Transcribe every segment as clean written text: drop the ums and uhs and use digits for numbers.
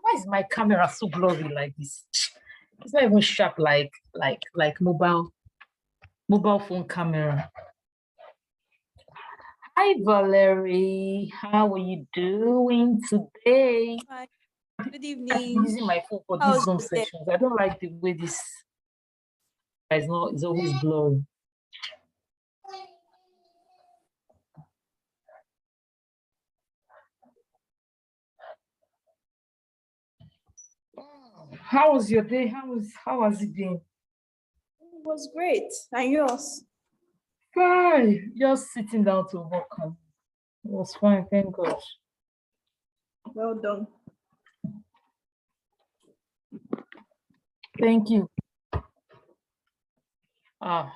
why is my camera so blurry like this? It's not even sharp like mobile phone camera. Hi Valerie, how are you doing today? Hi. Good I'm evening. using my phone for these Zoom sessions. I don't like the way this is always blurry. How was your day? How has it been? It was great. And yours? Fine. Just sitting down to work. It was fine, thank God. Well done. Thank you. Ah.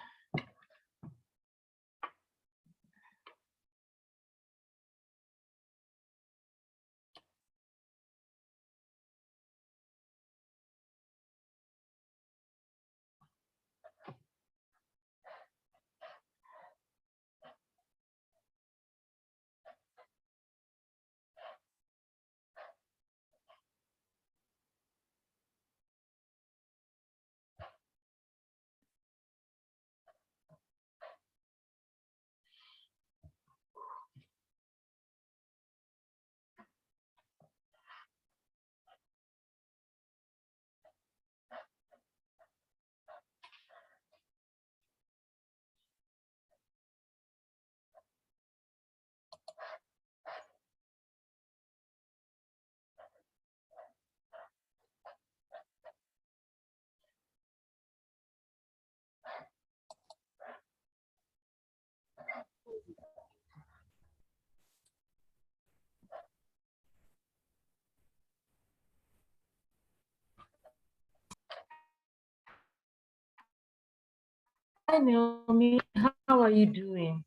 Hi Naomi, how are you doing?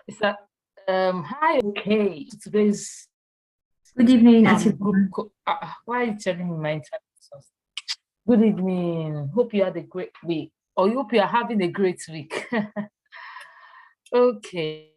Is that hi? Okay, today's good evening. Why are you telling me my internet? Good evening. Hope you had a great week, or hope you are having a great week. Okay.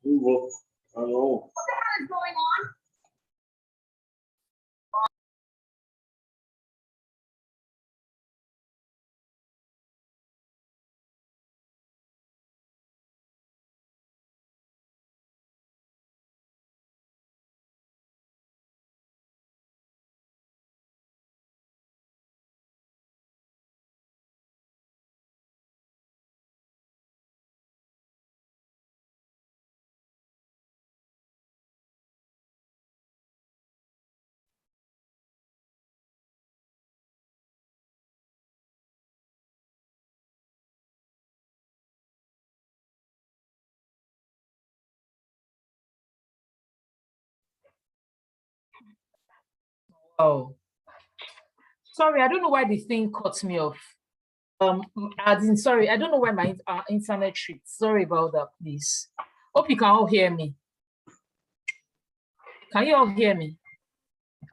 What the hell is going on? Oh, sorry, I don't know why this thing cut me off. Sorry, I don't know why my internet tripped. Sorry about that, please. Hope you can all hear me. Can you all hear me?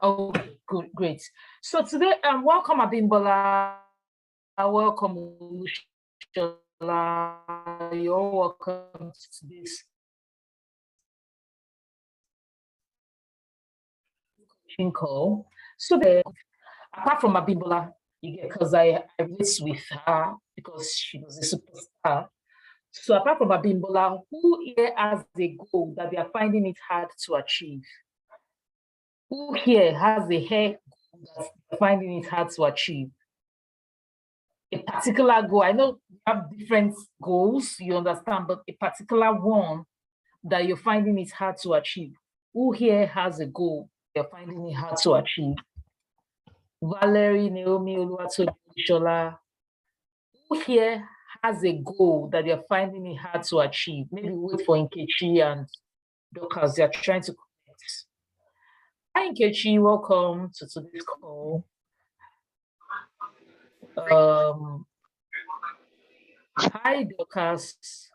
Oh, good, great. So today, welcome Abimbola. Welcome Olushola. You're welcome to this call. So apart from Abimbola, you get, because I was with her because she was a superstar. So apart from Abimbola, who here has a goal that they are finding it hard to achieve? Who here has a hair goal that they're finding it hard to achieve? A particular goal. I know you have different goals, you understand, but a particular one that you're finding it hard to achieve. Who here has a goal you're finding it hard to achieve? Valerie, Naomi, Oluwatobi, Shola. Who here has a goal that they're finding it hard to achieve? Maybe wait for Nkechi and Dorcas, they're trying to connect. Hi, Nkechi, welcome to today's call. Hi, Dorcas,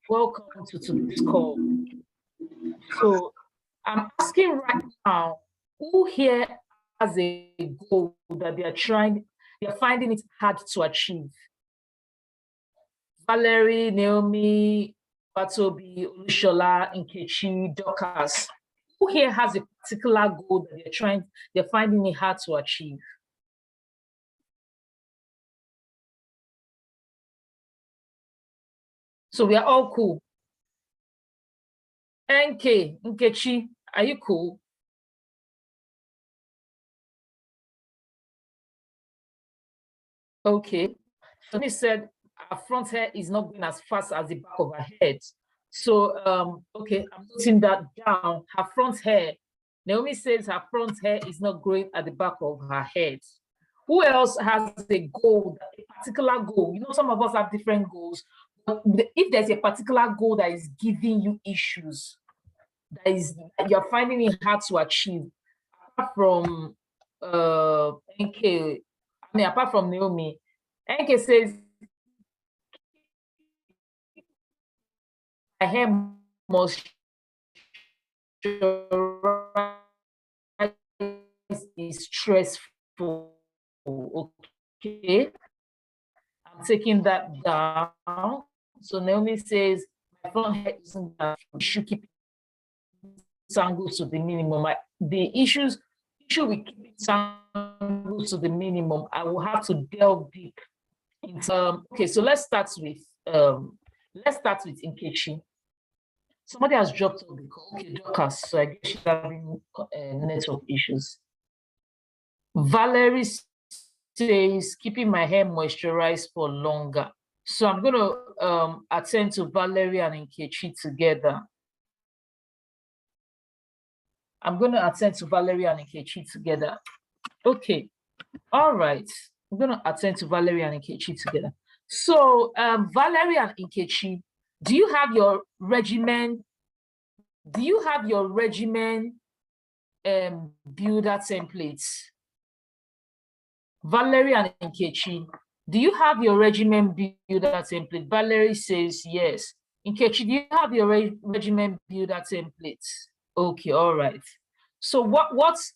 welcome to today's call. So I'm asking right now, who here has a goal that they're finding it hard to achieve? Valerie, Naomi, Batobi, Olushola, Nkechi, Dorcas. Who here has a particular goal that they're finding it hard to achieve? So we are all cool. Nkechi, are you cool? Okay. So he said her front hair is not going as fast as the back of her head. So okay, I'm putting that down. Her front hair. Naomi says her front hair is not growing at the back of her head. Who else has a goal, a particular goal? You know, some of us have different goals. But if there's a particular goal that is giving you issues, that you're finding it hard to achieve, apart from NK, apart from Naomi, NK says my hair must is stressful. Okay, I'm taking that down. So Naomi says my front hair isn't that you should keep angles to the minimum. The issue with keeping angles to the minimum, I will have to delve deep into. Okay, so let's start with Nkechi. Somebody has dropped off the call. Okay, Dorcas. So I guess she's having network issues. Valerie says keeping my hair moisturized for longer. So I'm going to attend to Valerie and Nkechi together. I'm going to attend to Valerie and Nkechi together. Okay. All right. I'm going to attend to Valerie and Nkechi together. So Valerie and Nkechi, do you have your regimen? Do you have your regimen builder templates? Valerie and Nkechi, do you have your regimen builder template? Valerie says yes. Nkechi, do you have your regimen builder templates? Okay, all right. So what's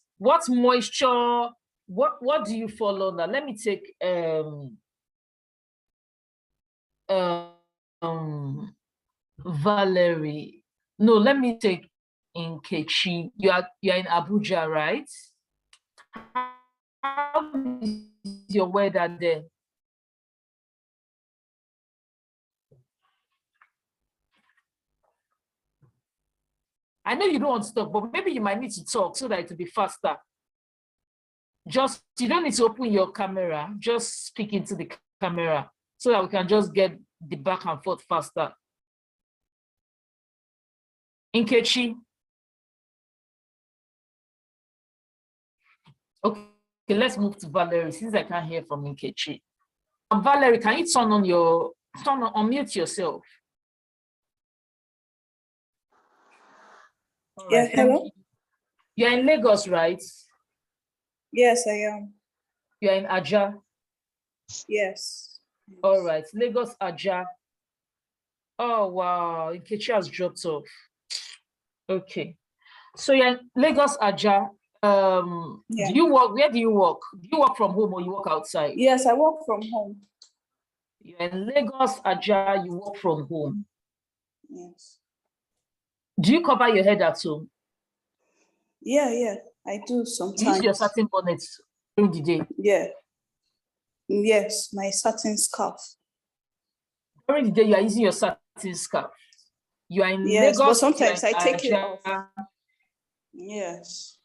moisture? What do you follow now? Let me take Valerie. No, let me take Nkechi. You're in Abuja, right? How is your weather there? I know you don't want to talk, but maybe you might need to talk so that it will be faster. You don't need to open your camera, just speak into the camera so that we can just get the back and forth faster. Nkechi. Okay, let's move to Valerie since I can't hear from Nkechi. Valerie, can you unmute yourself? All right, yeah, hello. You're in Lagos, right? Yes, I am. You're in Aja? Yes. All right, Lagos, Aja. Oh, wow, Nkechi has dropped off. Okay. So you're in Lagos, Aja. Yeah. Do you work? Where do you work? Do you work from home or you work outside? Yes, I work from home. You're in Lagos, Aja, you work from home. Yes. Do you cover your head at home? Yeah, I do sometimes. You use your satin bonnet during the day? Yeah. Yes, my satin scarf. During the day, you are using your satin scarf. You are in Lagos, but sometimes I take it off. Yes.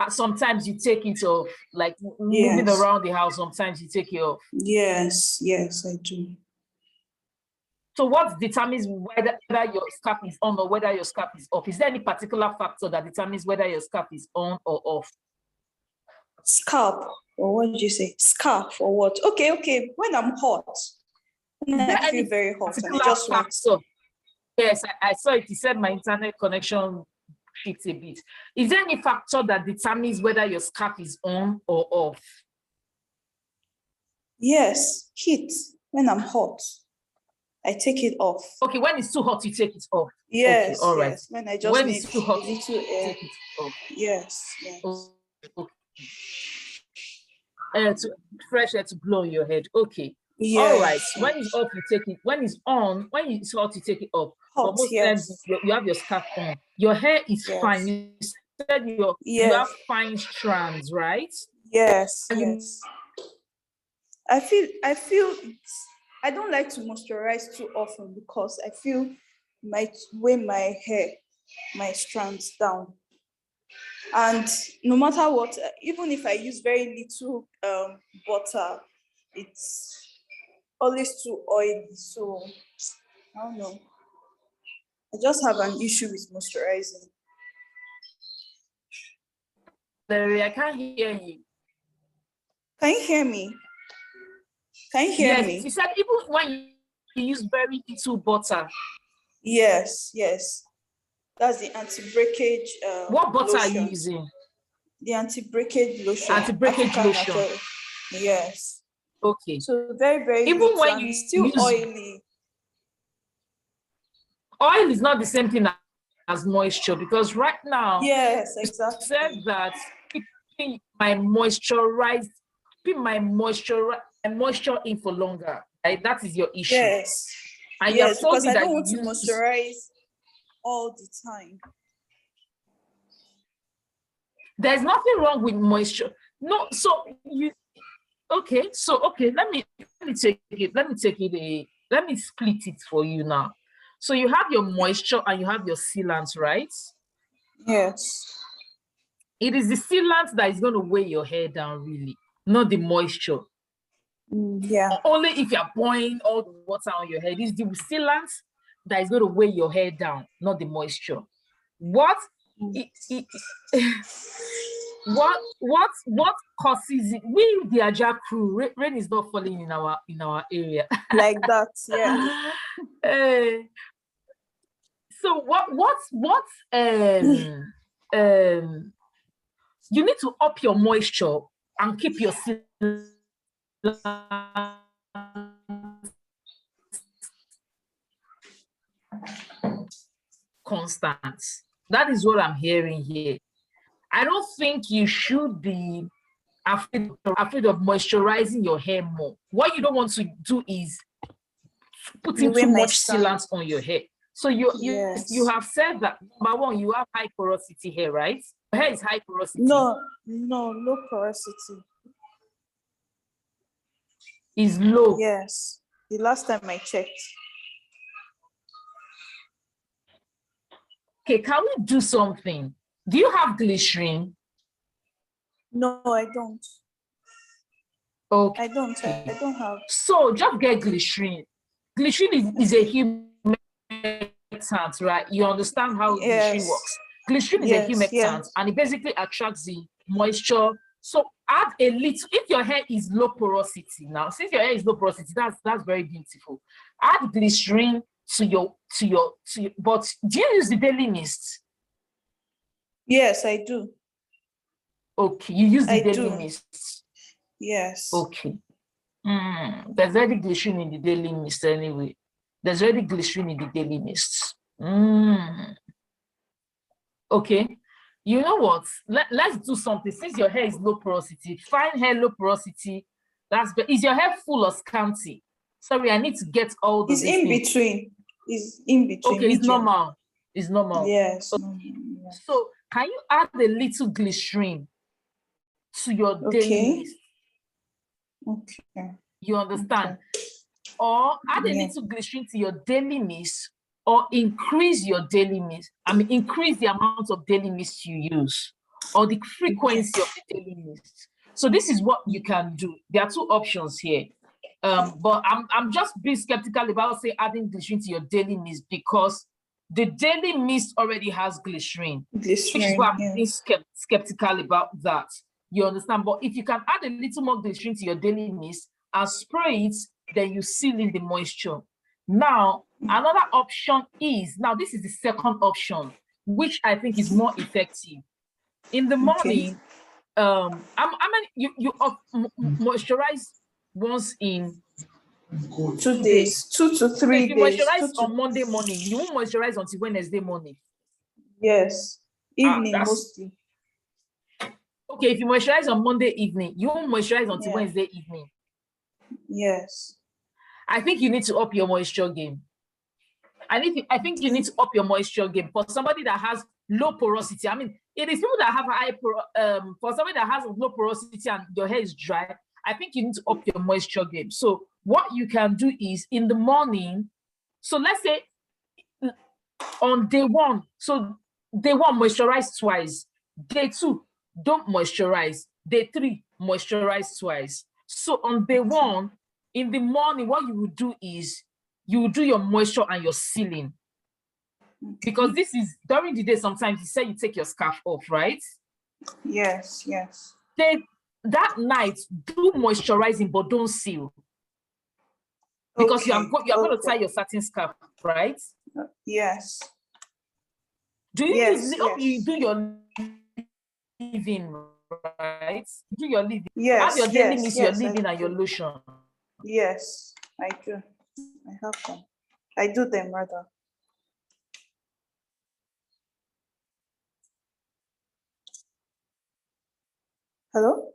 Sometimes you take it off, like moving around the house, sometimes you take it off. Yes, I do. So what determines whether your scarf is on or whether your scarf is off? Is there any particular factor that determines whether your scarf is on or off? Scalp. or what did you say? Scarf or what? Okay. When I'm hot, when Is there I feel any very hot and I particular just want. factor? Yes, I saw it. He said my internet connection shifts a bit. Is there any factor that determines whether your scarf is on or off? Yes, heat. When I'm hot, I take it off. Okay, when it's too hot, you take it off. Yes, Okay, all right. yes. When I just When need it's too hot, a you little air. take it off. Yes. Okay. To fresh air to blow on your head. Okay. Yes. All right. When it's off, you take it. When it's on, when it's hot, you take it off. Hot, But most yes. times you have your scarf on. Your hair is Yes. fine. You said you have fine strands, right? Yes. And Yes. I feel I don't like to moisturize too often because I feel might weigh my hair, my strands down. And no matter what, even if I use very little butter, it's always too oily. So I don't know. I just have an issue with moisturizing. Larry, I can't hear you. Can you hear me? Can you hear me? Yes, you said even when you use very little butter. Yes. That's the anti-breakage What butter lotion. are you using? The anti-breakage lotion. Anti-breakage African lotion. natural. Yes. Okay. So very, very Even little when and you still use oily. oil is not the same thing as moisture, because right now Yes, you exactly. said that keeping my moisture in for longer. Right? That is your issue. Yes. And you have told Because me I that don't you want to use moisturize all the time. there's nothing wrong with moisture. No, so you okay. So okay, let me take it. Let me split it for you now. So you have your moisture and you have your sealant, right? Yes. It is the sealant that is going to weigh your hair down, really, not the moisture. Yeah. Only if you're pouring all the water on your head. It's the sealant that is going to weigh your hair down, not the moisture. What what causes it? We, the Aja crew, rain is not falling in our area. Like that, yeah. So you need to up your moisture and keep your sealant constant. That is what I'm hearing here. I don't think you should be afraid of moisturizing your hair more. What you don't want to do is putting too much sealant on your hair. So you have said that, number one, you have high porosity hair, right? Your hair is high porosity. No, low porosity. Is low. Yes. The last time I checked. Okay, can we do something? Do you have glycerin? No, I don't. Okay. I don't have. So just get glycerin. Glycerin is a humectant, right? You understand how glycerin works. Glycerin is a humectant, and it basically attracts the moisture. So add a little. If your hair is low porosity now, since your hair is low porosity, that's very beautiful. Add glycerin to your. But do you use the daily mist? Yes, I do. Okay, you use the daily mist. Yes. Okay. There's already glycerin in the daily mist anyway. There's already glycerin in the daily mist. Okay. You know what? Let's do something. Since your hair is low porosity, fine hair, low porosity. Is your hair full or scanty? Sorry, I need to get all the. It's in between. It's in between. Okay, it's normal. It's normal. Yes. Okay. So can you add a little glycerin to your daily mist? Okay. You understand? Okay. Or add a little glycerin to your daily mist, or increase your daily mist. Increase the amount of daily mist you use, or the frequency of the daily mist. So this is what you can do. There are two options here. But I'm just being skeptical about, say, adding glycerin to your daily mist, because the daily mist already has glycerin. Which is why I'm being skeptical about that. You understand? But if you can add a little more glycerin to your daily mist and spray it, then you seal in the moisture. Now, another option is, now this is the second option, which I think is more effective. In the morning, you moisturize once in 2 days, 2 to 3 if you days. moisturize on Monday morning, you won't moisturize until Wednesday morning. Yes, evening that's mostly. okay. If you moisturize on Monday evening, you won't moisturize until Wednesday evening. Yes. I think you need to up your moisture game. I think you need to up your moisture game for somebody that has low porosity. I mean, it is people that have high for somebody that has low porosity and your hair is dry. I think you need to up your moisture game. So what you can do is in the morning. So let's say on day one. So day one, moisturize twice. Day two, don't moisturize. Day three, moisturize twice. So on day one, in the morning, what you will do is you will do your moisture and your sealing. Because this is during the day, sometimes you say you take your scarf off, right? Yes, yes. Then that night, do moisturizing, but don't seal. Because you are going to tie your satin scarf, right? Yes. Do you do your leave-in, right? Do your leave-in. Yes. You have your daily mist, your yes, leave-in, and your lotion. Yes, I do. I have them. I do them rather. Hello?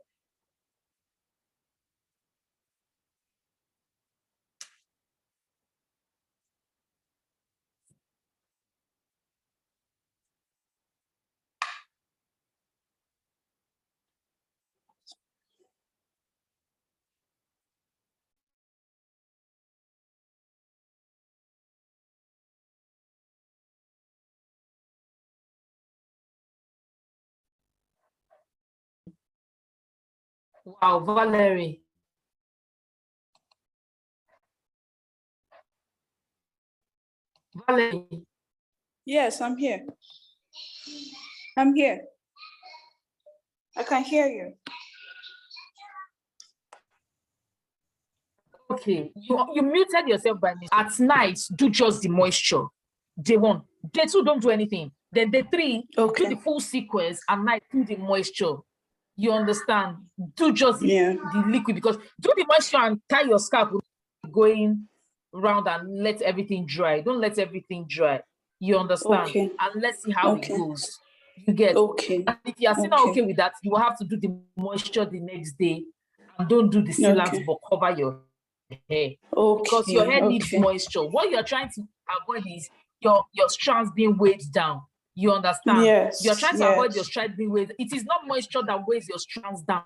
Wow, Valerie. Valerie. Yes, I'm here. I'm here. I can hear you. Okay, you muted yourself by mistake. At night, do just the moisture. Day one. Day two, don't do anything. Then day three, do the full sequence. At night, do the moisture. You understand? Do just the liquid, because do the moisture and tie your scalp going around and let everything dry. Don't let everything dry. You understand? Okay. And let's see how it goes. You get? Okay. And if you are still not okay with that, you will have to do the moisture the next day. And don't do the sealant, but cover your hair. Because your hair needs moisture. What you're trying to avoid is your strands being weighed down. You understand? Yes. You're trying to avoid your strands being weighed. It is not moisture that weighs your strands down.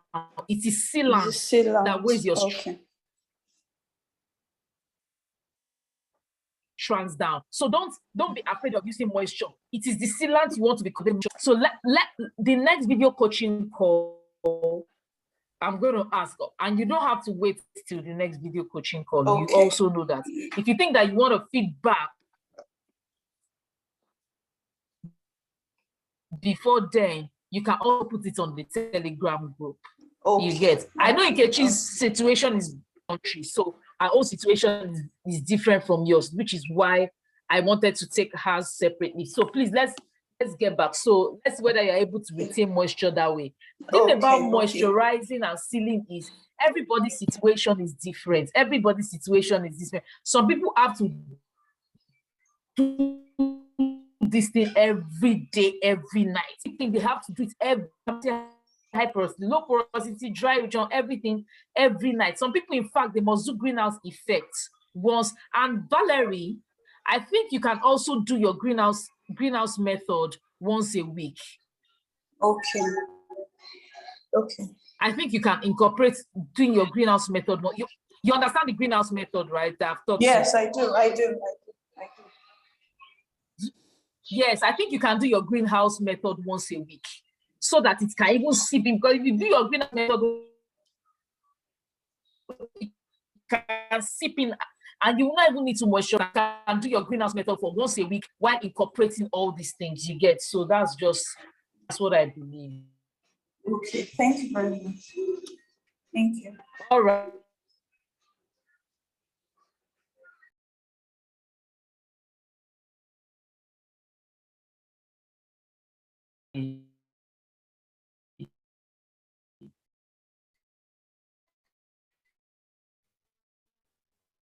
It is sealant that weighs your strands down. So don't be afraid of using moisture. It is the sealant you want to be covered. So let the next video coaching call, I'm going to ask, and you don't have to wait till the next video coaching call. You also know that. If you think that you want to feedback before then, you can also put it on the Telegram group. You get? I know Nkechi's situation is country, so our own situation is different from yours, which is why I wanted to take hers separately. So please, let's get back. So let's see whether you're able to retain moisture that way. The thing about moisturizing and sealing is everybody's situation is different. Everybody's situation is different. Some people have to do this thing every day, every night. I think they have to do it every high porosity, low porosity, dry region, everything every night. Some people, in fact, they must do greenhouse effect once. And Valerie, I think you can also do your greenhouse method once a week. Okay. I think you can incorporate doing your greenhouse method. You understand the greenhouse method, right? That I've taught you. Yes, I do. Yes, I think you can do your greenhouse method once a week, so that it can even seep in. Because if you do your greenhouse method, it can seep in, and you will not even need to moisturize. You can do your greenhouse method for once a week while incorporating all these things you get. So that's what I believe. Okay, thank you very much. Thank you. All right.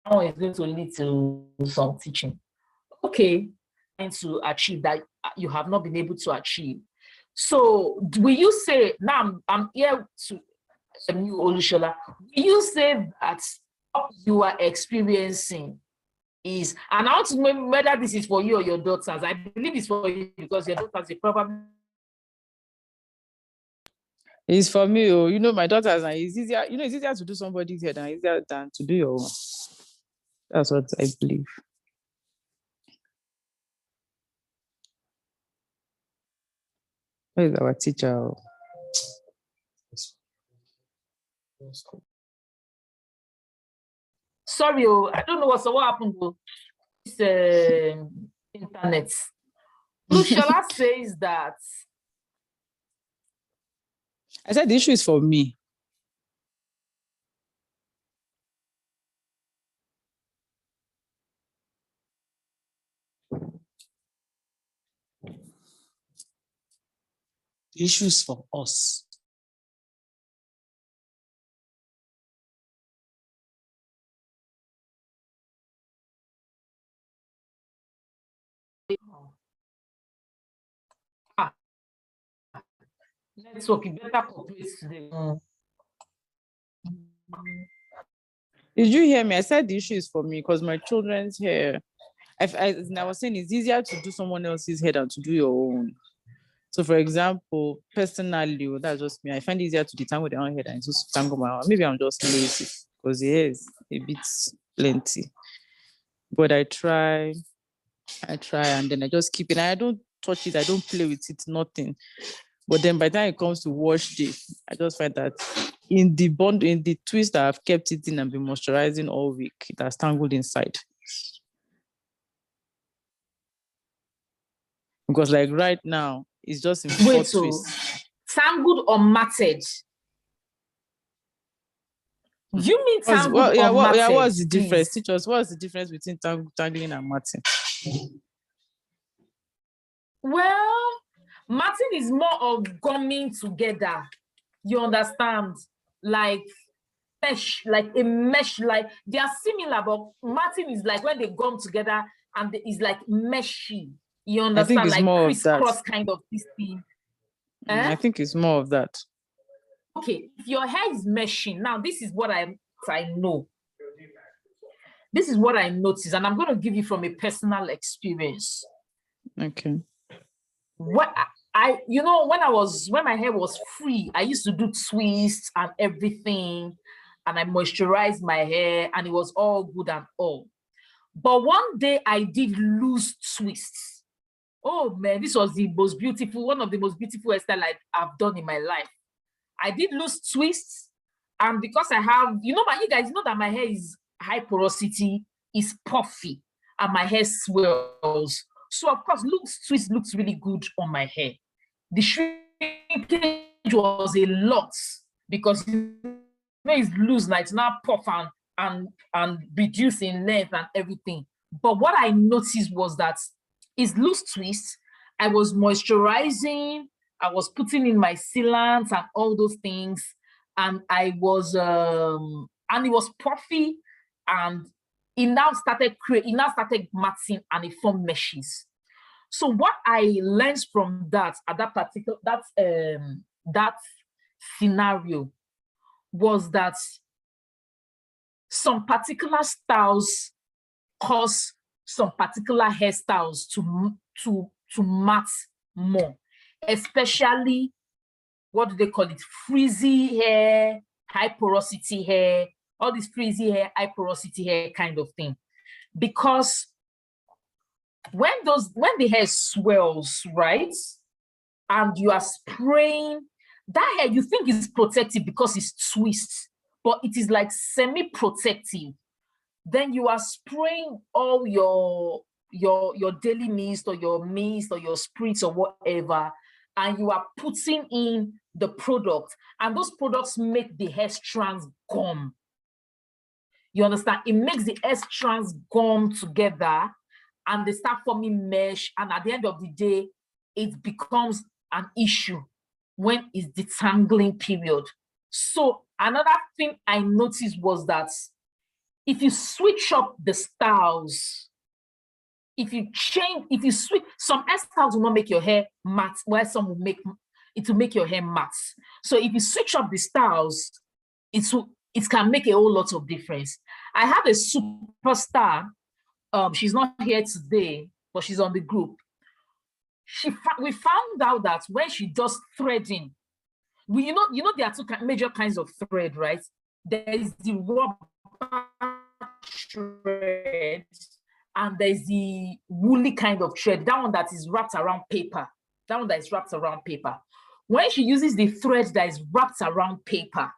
Now it's going to lead to some teaching. Okay, and to achieve that you have not been able to achieve. So will you say, now I'm here to you, Olushola, will you say that what you are experiencing is, and I want to know whether this is for you or your daughters. I believe it's for you because your daughters are probably. It's for me, oh, my daughters, and it's easier, it's easier to do somebody's head and easier than to do your own. That's what I believe. Where is our teacher? Sorry, I don't know what happened to this internet. Lushola says that. I said the issue is for me. The issue is for us. Network, you better cooperate today. Did you hear me? I said the issue is for me because my children's hair. I was saying it's easier to do someone else's hair than to do your own. So, for example, personally, that's just me. I find it easier to detangle their own hair than just tangle my own. Maybe I'm just lazy because the hair is a bit plenty. But I try, and then I just keep it. And I don't touch it. I don't play with it. Nothing. But then by the time it comes to wash day, I just find that in the twist that I've kept it in and been moisturizing all week, it has tangled inside. Because like right now, it's just in four twists. Tangled or matted? You mean tangled or matted? What's the difference? Teach us, what's the difference between tangling and matting? Well, matting is more of gumming together. You understand? Like mesh, like a mesh, like they are similar, but matting is like when they gum together and it's like meshy. You understand? I think it's like more of that. crisscross kind of this thing. I think it's more of that. Okay, if your hair is meshing, now this is what I know. This is what I noticed, and I'm going to give you from a personal experience. Okay. What when my hair was free, I used to do twists and everything, and I moisturized my hair, and it was all good and all. But one day I did lose twists. Oh man, this was one of the most beautiful hairstyles I've done in my life. I did lose twists, and because I have, you guys know that my hair is high porosity, is puffy, and my hair swells. So of course, twist looks really good on my hair. The shrinkage was a lot because it's loose, now it's now puff and reduce in length and everything. But what I noticed was that it's loose twist. I was moisturizing, I was putting in my sealants and all those things, and I was and it was puffy, and it now started matting and it formed meshes. So what I learned from that at that scenario was that some particular styles cause some particular hairstyles to mat more, especially what do they call it? Frizzy hair, high porosity hair, all this frizzy hair, high porosity hair kind of thing. Because when the hair swells, right, and you are spraying that hair, you think it's protective because it's twist, but it is like semi-protective. Then you are spraying all your daily mist or your spritz or whatever, and you are putting in the product, and those products make the hair strands gum. You understand? It makes the hair strands gum together and they start forming mesh. And at the end of the day, it becomes an issue when it's detangling period. So another thing I noticed was that if you switch up the styles, if you switch, some hairstyles will not make your hair matte, while some will make your hair matte. So if you switch up the styles, it can make a whole lot of difference. I have a superstar. She's not here today, but she's on the group. We found out that when she does threading, you know there are two major kinds of thread, right? There is the rubber thread and there's the woolly kind of thread, that one that is wrapped around paper. When she uses the thread that is wrapped around paper,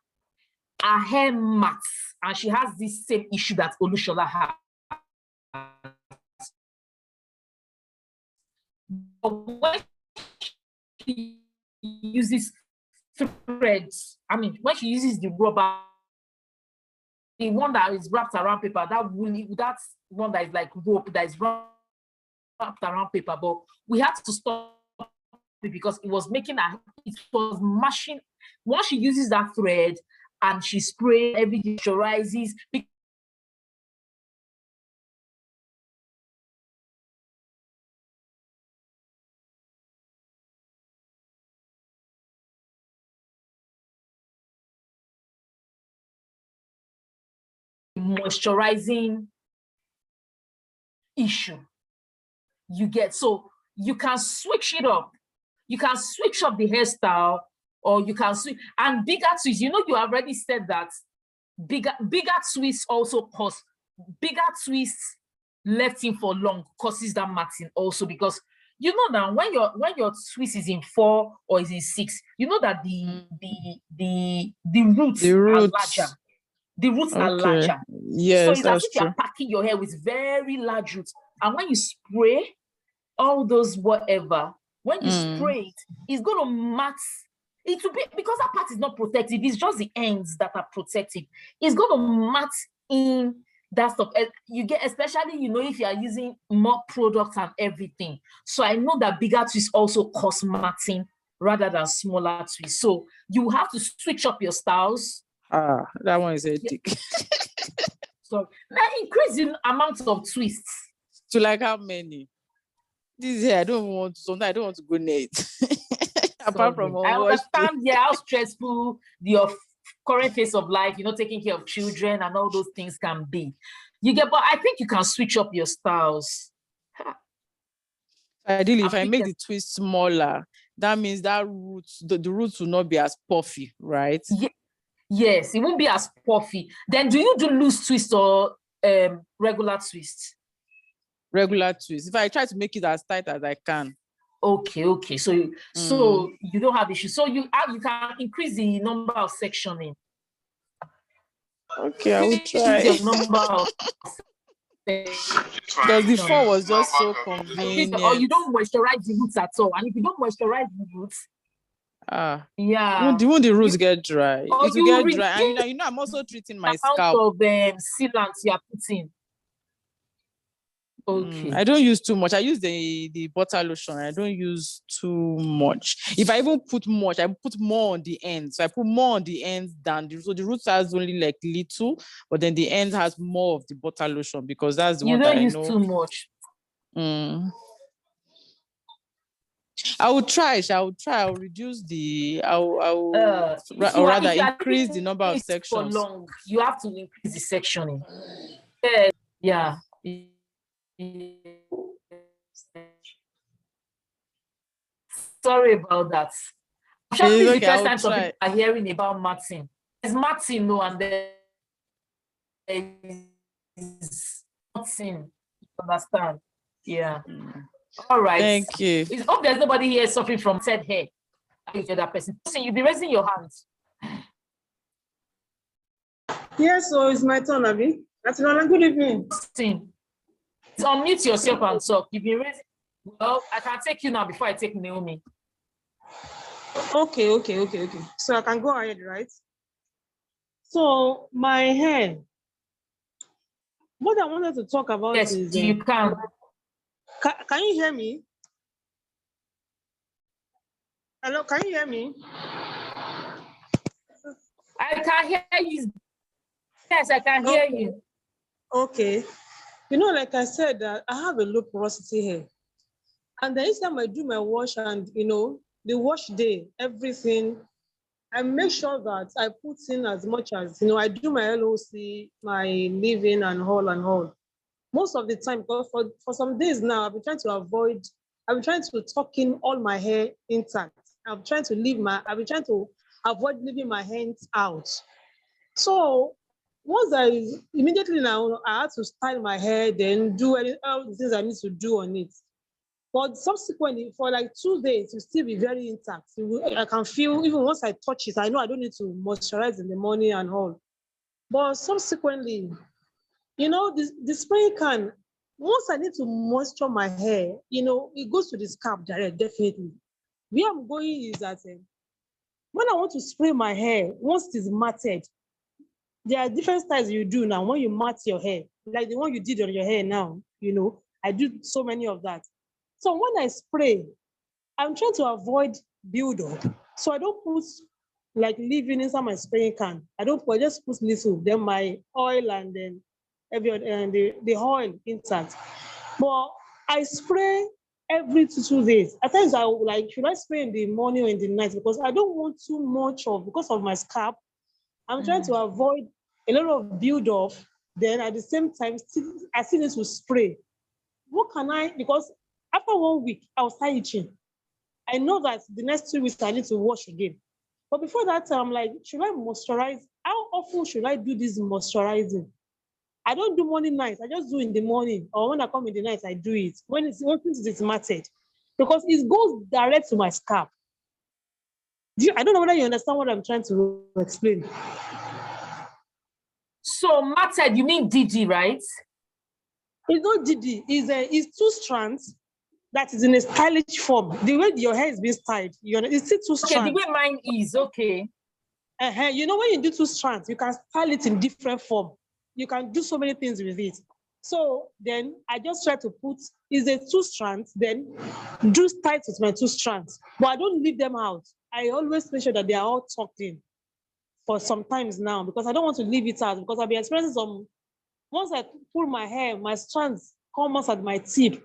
her hair mats, and she has this same issue that Olushola has. But when she uses threads, when she uses the rubber, the one that is wrapped around paper, that one that is like rope that is wrapped around paper, but we had to stop it because it was mashing. Once she uses that thread and she sprays, everything moisturizes. Moisturizing issue you get. So you can switch it up. You can switch up the hairstyle, or you can switch. And bigger twists, you already said that bigger twists also cause bigger twists left in for long causes that matting also, because now when your twist is in 4 or is in 6, that the roots are larger. The roots are larger. Yes, so it's as that's if you're packing your hair with very large roots. And when you spray all those whatever, when you spray it, it's going to mat. It will be, because that part is not protective. It's just the ends that are protective. It's going to mat in that stuff. You get, especially, if you are using more products and everything. So I know that bigger twists also cause matting rather than smaller twists. So you have to switch up your styles. That one is hectic. So now increase the amount of twists. To like how many? This year I don't want to go net. Apart from I understand how stressful your current phase of life, taking care of children and all those things can be. But I think you can switch up your styles. Ideally, if I make the twist smaller, that means that the roots will not be as puffy, right? Yes, it won't be as puffy. Then do you do loose twist or regular twist? Regular twist. If I try to make it as tight as I can. Okay. So you don't have issues. So you can increase the number of sectioning. Okay, I will try. The number of because the 4 was just so convenient. Or you don't moisturize the roots at all. And if you don't moisturize the roots, the roots get dry. It will get dry. And I'm also treating my scalp. Of sealant you are putting. Okay. I don't use too much. I use the butter lotion. I don't use too much. If I even put much, I put more on the ends. So I put more on the ends so the roots has only like little, but then the end has more of the butter lotion, because that's the one that I know. You don't use too much. I will try. I'll reduce or rather increase the number of sections. For long, you have to increase the sectioning. Yeah. Sorry about that. This is the first time some people are hearing about matting. It's matting, and there is matting. You understand? Yeah. All right. Thank you. I hope there's nobody here suffering from said hair. That person. You'll be raising your hands. Yes, so it's my turn, Abby. Atilola, good evening. Unmute yourself and talk. You've been raising. Well, I can take you now before I take Naomi. Okay. So I can go ahead, right? So my hair, what I wanted to talk about Yes, is, you can. can you hear me? Hello, can you hear me? I can hear you. Yes, I can hear Okay. you. Okay. Like I said, I have a low porosity hair. And then each time I do my wash and, the wash day, everything, I make sure that I put in as much as, I do my LOC, my leave-in and all and all. Most of the time, because for some days now, I've been trying to tuck in all my hair intact. I've been trying to avoid leaving my hands out. So once immediately now, I had to style my hair, then do all the things I need to do on it. But subsequently, for like 2 days, it will still be very intact. I can feel, even once I touch it, I know I don't need to moisturize in the morning and all. But subsequently, the spray can, once I need to moisture my hair, it goes to the scalp direct, definitely. Where I'm going is that when I want to spray my hair, once it is matted, there are different styles you do now when you mat your hair, like the one you did on your hair now, I do so many of that. So when I spray, I'm trying to avoid build-up. So I don't put like leave-in inside my spraying can. I just put little, then my oil and then the oil intact. But I spray every 2 days. At times I will like, should I spray in the morning or in the night? Because I don't want too much because of my scalp. I'm trying to avoid a lot of build-up. Then at the same time, I still need to spray. Because after 1 week, I'll start itching. I know that the next 2 weeks I need to wash again. But before that time, I'm like, should I moisturize? How often should I do this moisturizing? I don't do morning, night. I just do in the morning. Or when I come in the night, I do it. When it's matted. Because it goes direct to my scalp. I don't know whether you understand what I'm trying to explain. So matted, you mean DD, right? It's not DD. It's two strands that is in a stylish form. The way your hair is being styled, it's still two strands. Okay, the way mine is, okay. When you do two strands, you can style it in different form. You can do so many things with it. So then I just try to put, is a two strands, then do style with my two strands. But I don't leave them out. I always make sure that they are all tucked in for some times now, because I don't want to leave it out, because I'll be experiencing once I pull my hair, my strands come out at my tip.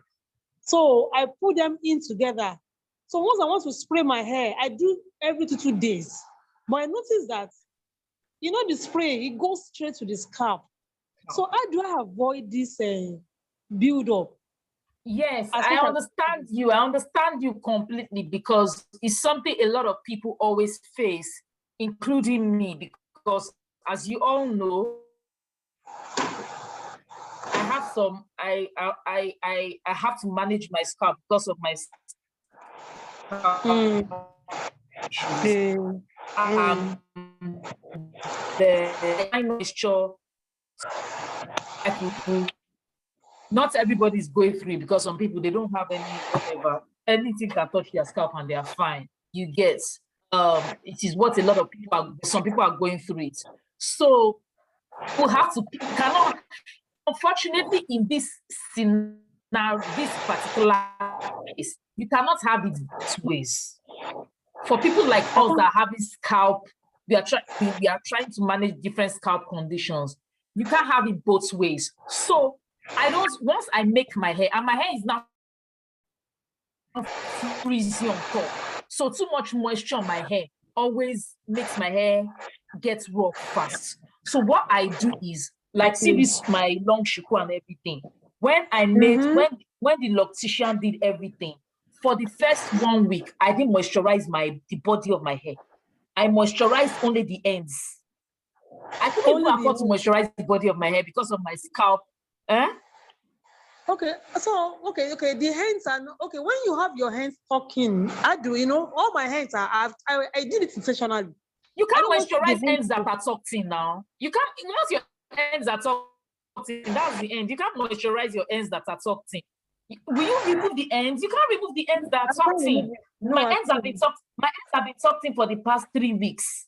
So I put them in together. So once I want to spray my hair, I do every 2 days. But I noticed that, the spray, it goes straight to the scalp. So how do I avoid this build-up? Yes, I understand you. I understand you completely, because it's something a lot of people always face, including me, because as you all know, I have to manage my scalp because of my scalp issues. The moisture, not everybody is going through it, because some people, they don't have any whatever. Anything can touch their scalp and they are fine. You get it is what a lot of some people are going through it. So we have to cannot, unfortunately, in this scenario, this particular case, you cannot have it both ways. For people like us that have this scalp, we are trying to manage different scalp conditions. You can't have it both ways. So once I make my hair, and my hair is now frizzy on top, so too much moisture on my hair always makes my hair get rough fast. So what I do is, like, see this my long shuku and everything. When I made when the loctician did everything, for the first 1 week, I didn't moisturize the body of my hair. I moisturized only the ends. I couldn't even afford to moisturize the body of my hair because of my scalp. Okay, so the hands are okay. When you have your hands talking, I do, all my hands are. I did it intentionally. You can't moisturize ends that are tucked in now. You can't, once your ends are tucked in, that's the end. You can't moisturize your ends that are tucked in. Will you remove the ends? You can't remove the ends that are I can't tucked remove in. it. No, My I ends have can't. been tucked. My ends have been tucked in for the past 3 weeks.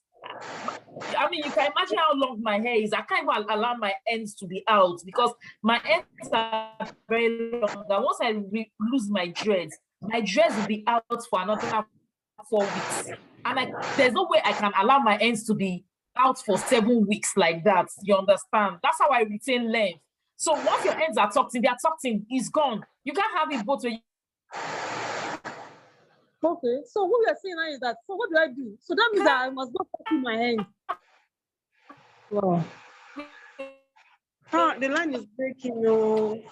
I mean, you can imagine how long my hair is. I can't even allow my ends to be out because my ends are very long. And once I lose my dreads will be out for another 4 weeks. And there's no way I can allow my ends to be out for 7 weeks like that. You understand? That's how I retain length. So once your ends are tucked in, they are tucked in, it's gone. You can't have it both ways. Okay, so what we are saying now is that, so what do I do? So that means that I must not cut in my hand. Wow. The line is breaking. No.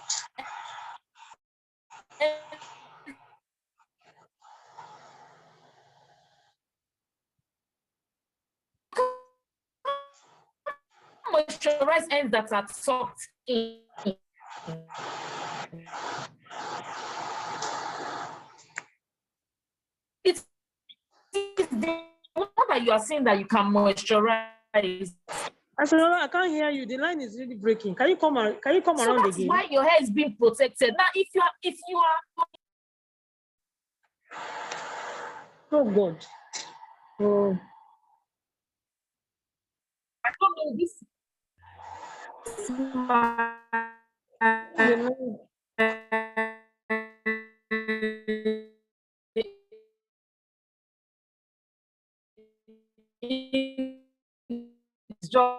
Moisturize ends that are tucked in. It's the one that you are saying that you can moisturize. I can't hear you. The line is really breaking. Can you come around So that's again? why your hair is being protected. Now, if you are Oh God. Oh. I don't know this it's just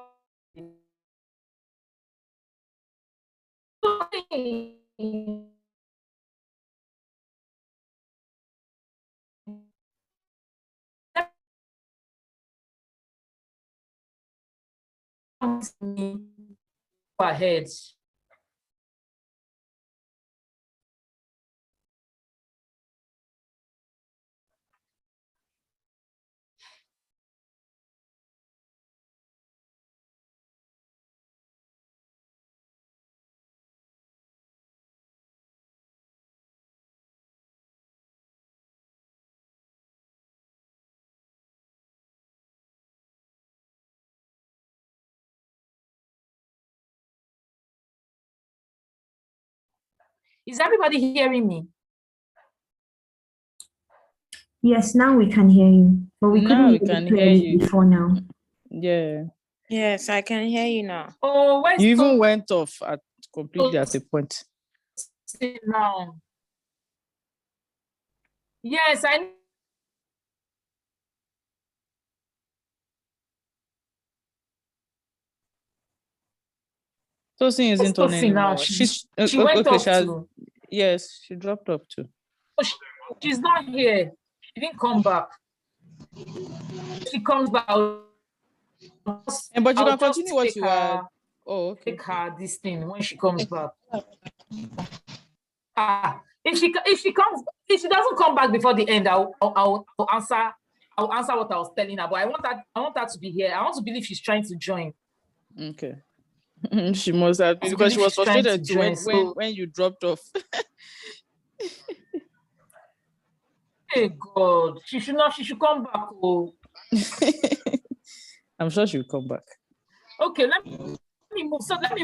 ahead. Is everybody hearing me? Yes, now we can hear you, but we couldn't Now we hear can you hear clearly you. before now. Yeah. Yes, I can hear you now. Oh, where's You even went off completely at a point. now? Yes, I Tosin isn't on Tosin now. anymore. She's She went okay. off too. Yes, she dropped off too. Oh, she's not here. She didn't come back. She comes back. But you I'll can just continue what take you are. her, Oh, okay. take her this thing when she comes back. If she doesn't come back before the end, I'll answer. I'll answer what I was telling her. But I want her to be here. I want to believe she's trying to join. Okay. She must have been, because she was frustrated too when you dropped off. Hey God, she should come back. Oh. I'm sure she'll come back. Okay, let me move. So let's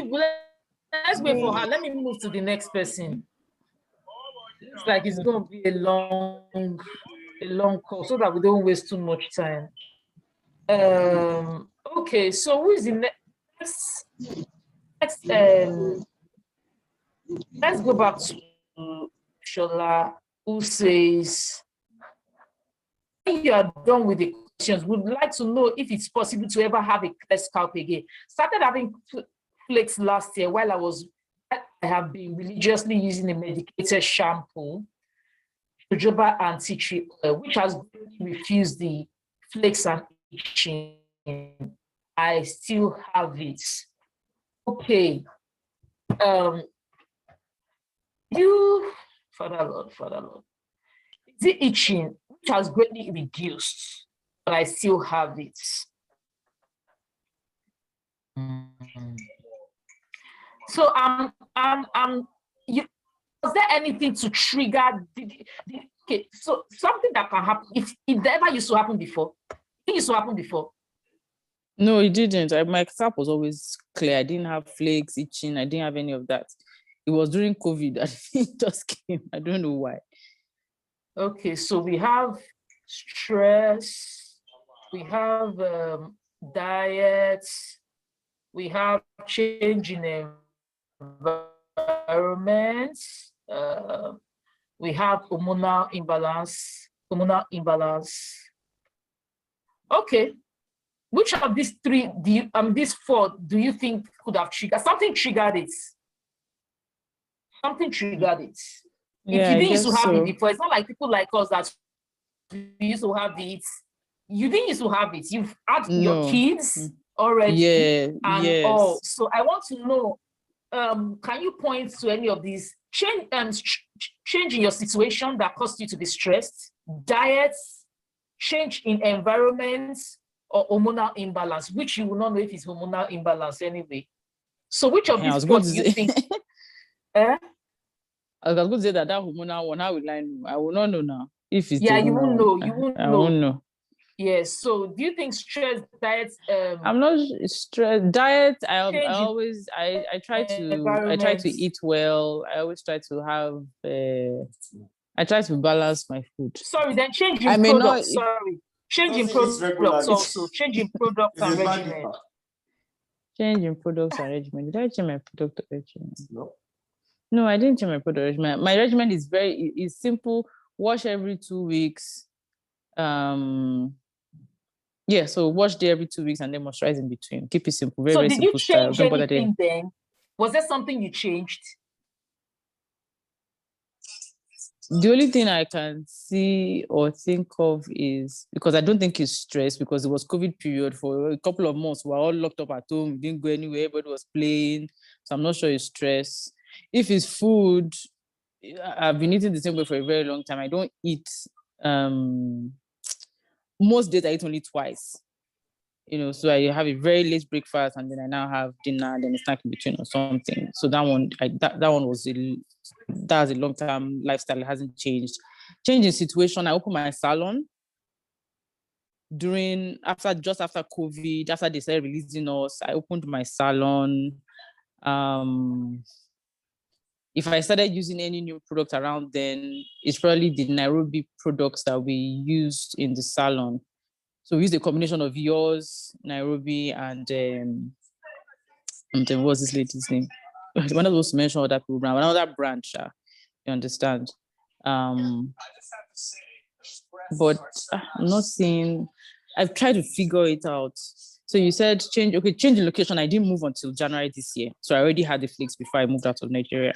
wait for her. Let me move to the next person. It's like it's going to be a long call so that we don't waste too much time. Okay, so who is the next? Let's go back to Shola, who says, when you are done with the questions, we'd like to know if it's possible to ever have a clear scalp again. Started having flakes last year while I have been religiously using a medicated shampoo, jojoba and tea tree oil, which has refused the flakes and itching. I still have it. Okay. Father Lord. Is it itching, which has greatly reduced, but I still have it? So was there anything to trigger okay, so something that can happen if it ever used to happen before? It used to happen before. No, it didn't. My scalp was always clear. I didn't have flakes, itching. I didn't have any of that. it was during COVID that it just came. I don't know why. Okay, so we have stress, we have diet, we have change in environment, we have hormonal imbalance, Okay, which of these three do you, these four do you think could have triggered? Something triggered it. Something triggered it. If Yeah, you I didn't used to guess have it so. before, it's not like people like us that we used to have it. You didn't used to have it. You've had your No. kids already Yeah, and yes. all. So I want to know, can you point to any of these change in your situation that caused you to be stressed? Diets, change in environment, or hormonal imbalance, which you will not know if it's hormonal imbalance anyway. So which of Yeah, I these was four going do to you say, think? Eh? I was going to say that hormonal one, how will I know? I will not know now. If it's the Yeah, you hormonal won't know. one, You won't I know. won't know. Yes. So do you think stress, diet, I'm not stressed. Diet. I change in always I try to environment? eat well. I always try to have. I try to balance my food. Sorry, then change I in may not. products. Sorry, change in products also. Change in products and regimen. Change in products and regimen. Did I change my product regimen? No, I didn't change my product regimen. My regimen is is simple. Wash every 2 weeks. Yeah, so wash day every 2 weeks and then moisturize in between. Keep it simple. Very, So very did you simple style. change Don't bother there. anything then? Was there something you changed? The only thing I can see or think of is, because I don't think it's stress, because it was COVID period for a couple of months. We were all locked up at home. We didn't go anywhere. Everybody was playing. So I'm not sure it's stress. If it's food, I've been eating the same way for a very long time. I don't eat, most days I eat only twice. So I have a very late breakfast and then I now have dinner and then a snack in between or something. So that one, that one was that's a long-term lifestyle. It hasn't changed. Changing situation, I opened my salon just after COVID, after they started releasing us. I opened my salon. If I started using any new product around then, it's probably the Nairobi products that we used in the salon. So we used a combination of yours, Nairobi, and what's this lady's name? One of those to mention other people, another branch. You understand? But I'm not seeing. I've tried to figure it out. So you said change the location. I didn't move until January this year, so I already had the flakes before I moved out of Nigeria.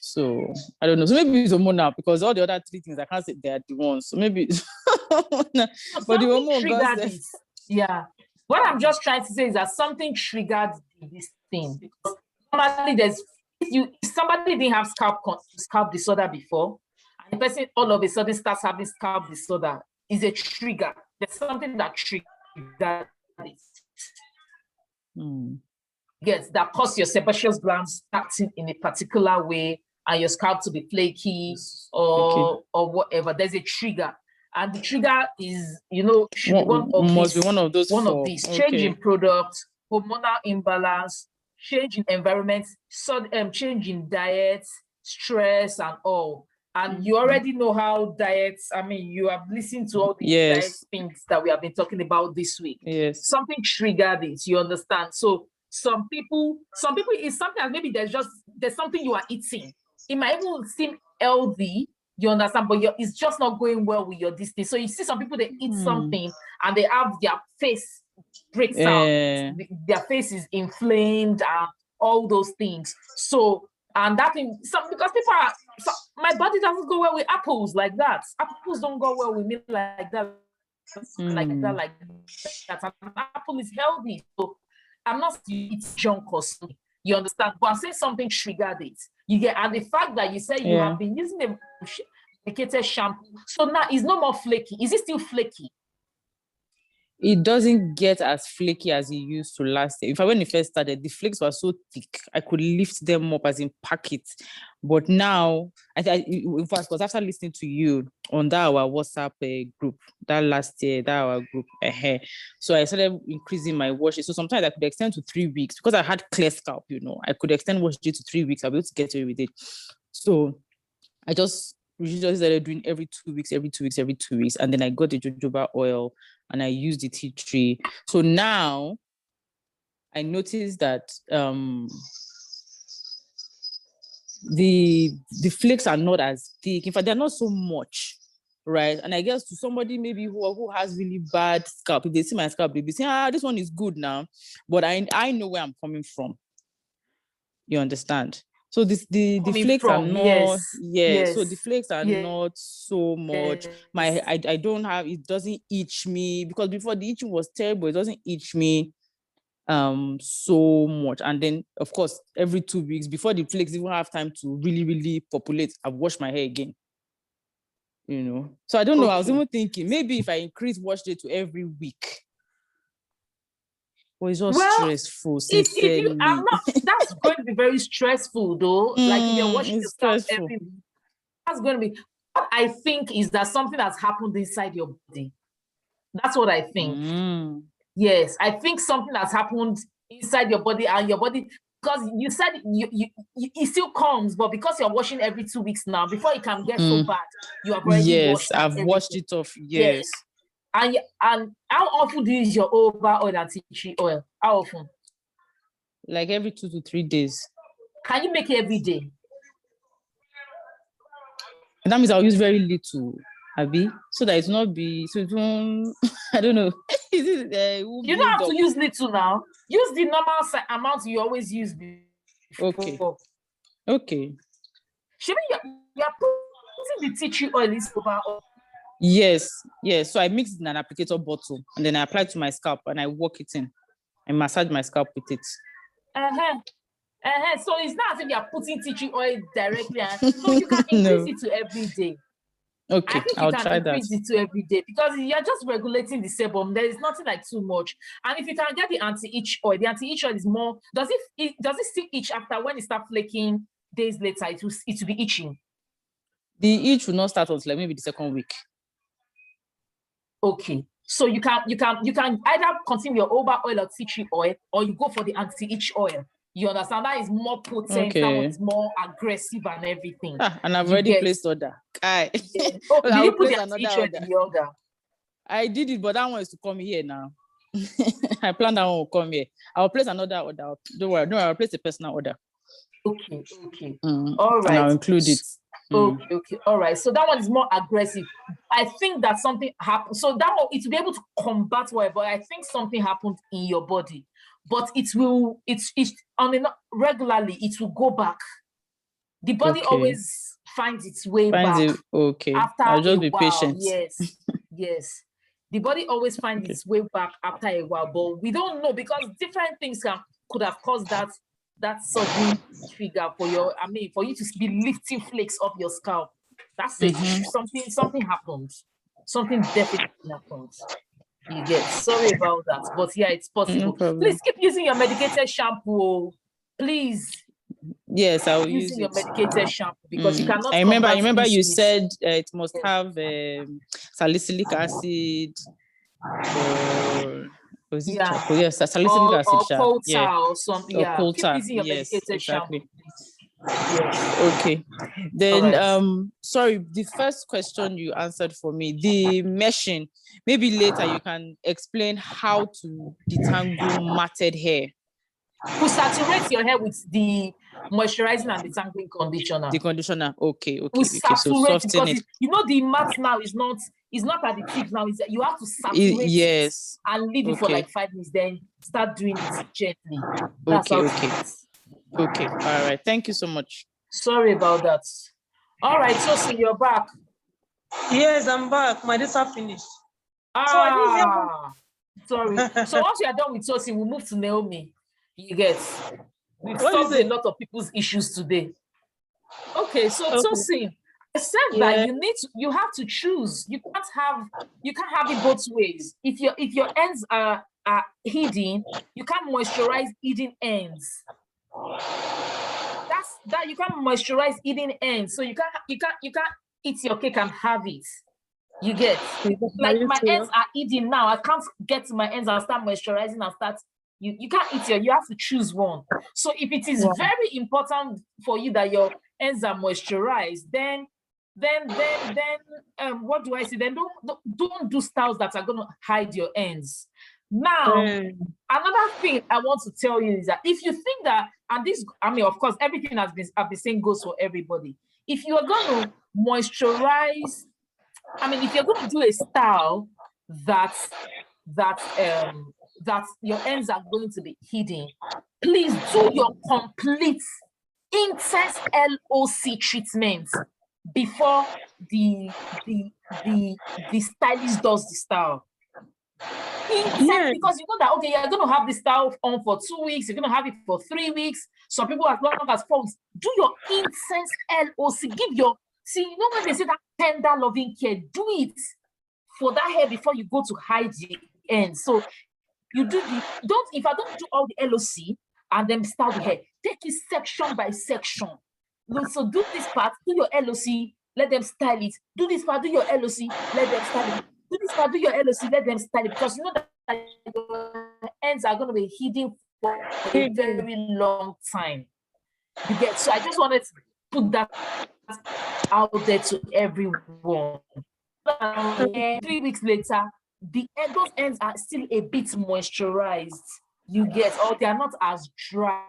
So I don't know. So maybe it's hormonal because all the other three things I can't say they're the ones. So maybe it's but the hormone triggered this. Yeah. What I'm just trying to say is that something triggered this thing. Because normally if somebody didn't have scalp disorder before, and the person all of a sudden starts having scalp disorder, is a trigger. There's something that triggered it. Yes, that cause your sebaceous glands acting in a particular way and your scalp to be flaky or whatever. There's a trigger. And the trigger is, should be one of must be one of those one four. of these. Change in product, hormonal imbalance, change in environment, change in diet, stress, and all. And you already know how diets, you have listened to all the diet things that we have been talking about this week. Yes. Something triggered it, you understand? So some people is sometimes maybe there's something you are eating. It might even seem healthy, you understand, but it's just not going well with your distance. So you see some people, they eat something and they have their face breaks out, their face is inflamed and all those things. So, and that thing, because people are, my body doesn't go well with apples like that. Apples don't go well with me like that, like that. An apple is healthy. So I'm not it's junk or something. You understand? But I'm saying something triggered it. You get, and the fact that you said you have been using a medicated shampoo, so now it's no more flaky. Is it still flaky? It doesn't get as flaky as it used to last year. When it first started, the flakes were so thick, I could lift them up as in pack it. But now, in fact, because after listening to you on that our WhatsApp group, that last year, that our group, so I started increasing my wash day. So sometimes I could extend to 3 weeks because I had clear scalp, I could extend wash day to 3 weeks. I'll be able to get away with it. So I just usually started doing every 2 weeks, every 2 weeks, every 2 weeks. And then I got the jojoba oil and I used the tea tree. So now I noticed that the flakes are not as thick. In fact, they're not so much, right? And I guess to somebody maybe who has really bad scalp, if they see my scalp, they'll be saying, this one is good now. But I know where I'm coming from. You understand? So the flakes are not, so the flakes are not so much. I don't have, it doesn't itch me, because before the itching was terrible. It doesn't itch me so much. And then of course every 2 weeks, before the flakes even have time to really, really populate, I've washed my hair again. So I don't know. I was even thinking maybe if I increase wash day to every week. Well, it's just stressful, sincerely. That's going to be very stressful though. Like if you're washing your scalp every week, that's going to be. What I think is that something has happened inside your body. That's what I think. Yes, I think something has happened inside your body, and your body, because you said it still comes, but because you're washing every 2 weeks now, before it can get so bad, you have already washed. I've washed it off. Yes. And how often do you use your over oil and tea tree oil? How often? Like every 2 to 3 days. Can you make it every day? That means I'll use very little, Abby, so that it's not be, so it won't, I don't know. You don't have to use little now. Use the normal amount you always use before. Okay. Should you're putting the tea tree oil in over oil. Yes. So I mix it in an applicator bottle and then I apply it to my scalp and I work it in. I massage my scalp with it. So it's not as if you're putting tea tree oil directly. So you can increase it to every day. Okay, I think I'll you can try increase that. it to every day because you're just regulating the sebum. There is nothing like too much. And if you can get the anti-itch oil, the anti-itch oil is more. Does it still itch after when it starts flaking days later? It will be itching. The itch will not start until like maybe the second week. Okay, so you can either continue your over oil or tea tree oil, or you go for the anti-itch oil. You understand? That is more potent. That one is more aggressive and everything. And I've already placed order. Did you put the anti-itch oil in the order? I did it, but that one is to come here now. I plan that one will come here. I'll place another order. Don't worry, I'll place a personal order. Okay. All right. And I'll include it. Okay. All right. So that one is more aggressive. I think that something happened. So that one, it will be able to combat whatever. I think something happened in your body, but it's on regularly. It will go back. The body always finds its way back. After I'll just be while. patient. Yes. The body always finds its way back after a while, but we don't know because different things could have caused that sudden trigger for you to be lifting flakes off your scalp. That's it. Something happened. Something definitely happened. You get sorry about that, but yeah, it's possible. No Please keep using your medicated shampoo. Please. Yes, I'll use using your medicated shampoo because you cannot. I remember you said it must have salicylic acid. Salicylic acid. Or colta or something. Or keep using your medicated shampoo. Yes. Okay. Then sorry, the first question you answered for me, the meshing. Maybe later you can explain how to detangle matted hair. To saturate your hair with the moisturizing and detangling conditioner. The conditioner, okay. Saturate So soften because it. The mat now is not at the tip now. You have to saturate it and leave it for like 5 minutes. Then start doing it gently. That's Okay. All right. Thank you so much. Sorry about that. All right, so you're back. Yes, I'm back. My days are finished. Sorry. So once you are done with Tosin, we'll move to Naomi. You get. We've solved a lot of people's issues today. Okay, so Tosin, I said that you have to choose. You can't have it both ways. If your ends are hidden, you can't moisturize hidden ends. that you can't moisturize eating ends. So you can't eat your cake and have it. You get like my ends are eating now. I can't get to my ends and start moisturizing and start. You can't eat you have to choose one. So if it is very important for you that your ends are moisturized, then what do I say? Then don't do styles that are gonna hide your ends. Now, another thing I want to tell you is that if you think that, and this, I mean, of course, everything I've been saying goes for everybody. If you are going to moisturize, I mean, if you're going to do a style that your ends are going to be hidden, please do your complete intense LOC treatment before the stylist does the style. Because you know that okay, you're going to have the style on for 2 weeks, you're going to have it for 3 weeks. Some people as long as 4 weeks. Do your intense LOC. Give your you know when they say that tender loving care, do it for that hair before you go to hide the end. So you do if I don't do all the LOC and then style the hair, take it section by section. So do this part, do your LOC, let them style it. Do this part, do your LOC, let them style it. Do this part, do your LOC, let them style it. Because you know that your ends are going to be hidden for a very long time. You get, so I just wanted to put that out there to everyone. 3 weeks later, those ends are still a bit moisturized. You get, or they are not as dry.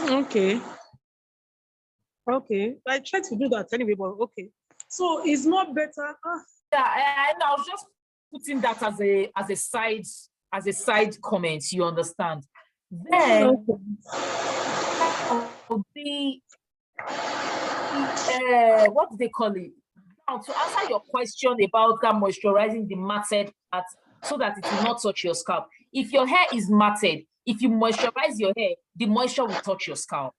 Okay. I try to do that anyway, but okay. So it's not better. Yeah, and I was just putting that as a side comment. You understand? Then what do they call it? Now, to answer your question about that moisturizing the matted part so that it will not touch your scalp. If your hair is matted, if you moisturize your hair, the moisture will touch your scalp.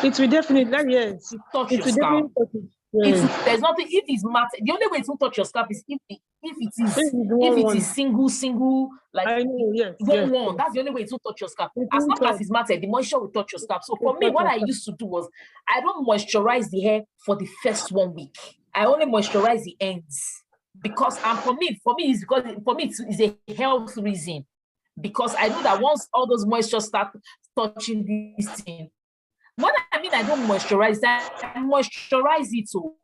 It will definitely, yes. Touch your scalp. There's nothing. If it's matted, the only way it won't touch your scalp is if it is single, like one. That's the only way it won't touch your scalp. As long as it's matted, the moisture will touch your scalp. So for me, what I used to do was I don't moisturize the hair for the first 1 week. I only moisturize the ends because, and for me, it's a health reason. Because I know that once all those moisture start touching this thing, what I mean, I don't moisturize that. I moisturize it too,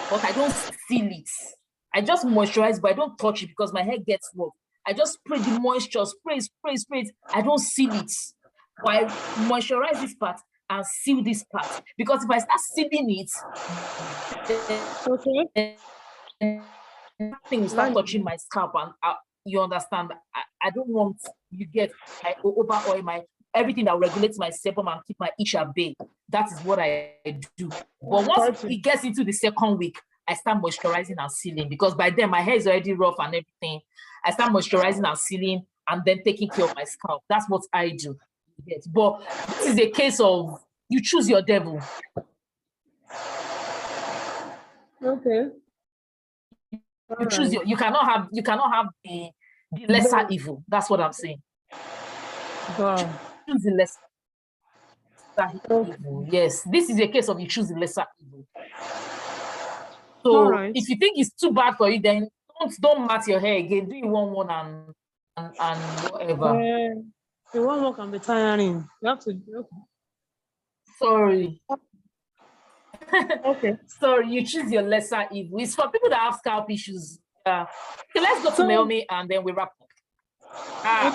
but I don't seal it. I just moisturize, but I don't touch it because my hair gets rough. I just spray the moisture, spray it. I don't seal it. But I moisturize this part and seal this part. Because if I start sealing it, nothing will start touching my scalp, and you understand. I don't want I over oil everything that regulates my sebum and keep my itch at bay. That is what I do. But once it gets into the second week, I start moisturizing and sealing because by then my hair is already rough and everything. I start moisturizing and sealing and then taking care of my scalp. That's what I do. But this is a case of you choose your devil. Okay. You cannot have the lesser evil. That's what I'm saying. Choose the lesser evil. Yes, this is a case of you choose the lesser evil. So if you think it's too bad for you, then don't mat your hair again. Do you want one and whatever? The one can be tiring. You have to. Okay. Sorry. Okay. Sorry, you choose your lesser evil. It's for people that have scalp issues. Okay, let's go to Naomi and then we wrap up.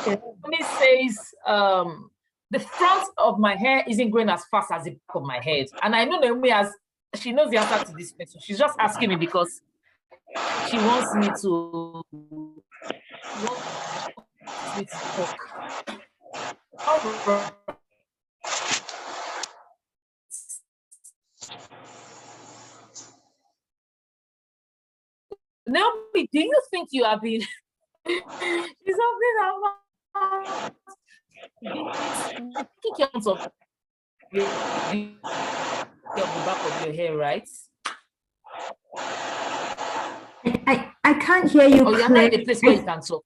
Naomi says, the front of my hair isn't growing as fast as the back of my head. And I know Naomi she knows the answer to this question. She's just asking me because she wants me to talk. Naomi, do you think you have been she's something about taking care of the back of your hair, right? I can't hear you. Oh, you're not in a place where you can talk.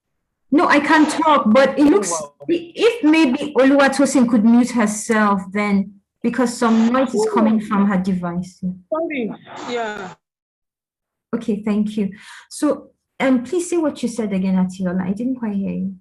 No, I can't talk, but it looks if maybe Oluwatosin could mute herself, then because some noise is coming from her device. Sorry. Yeah. Okay, thank you. So, please say what you said again, Atilola. I didn't quite hear you.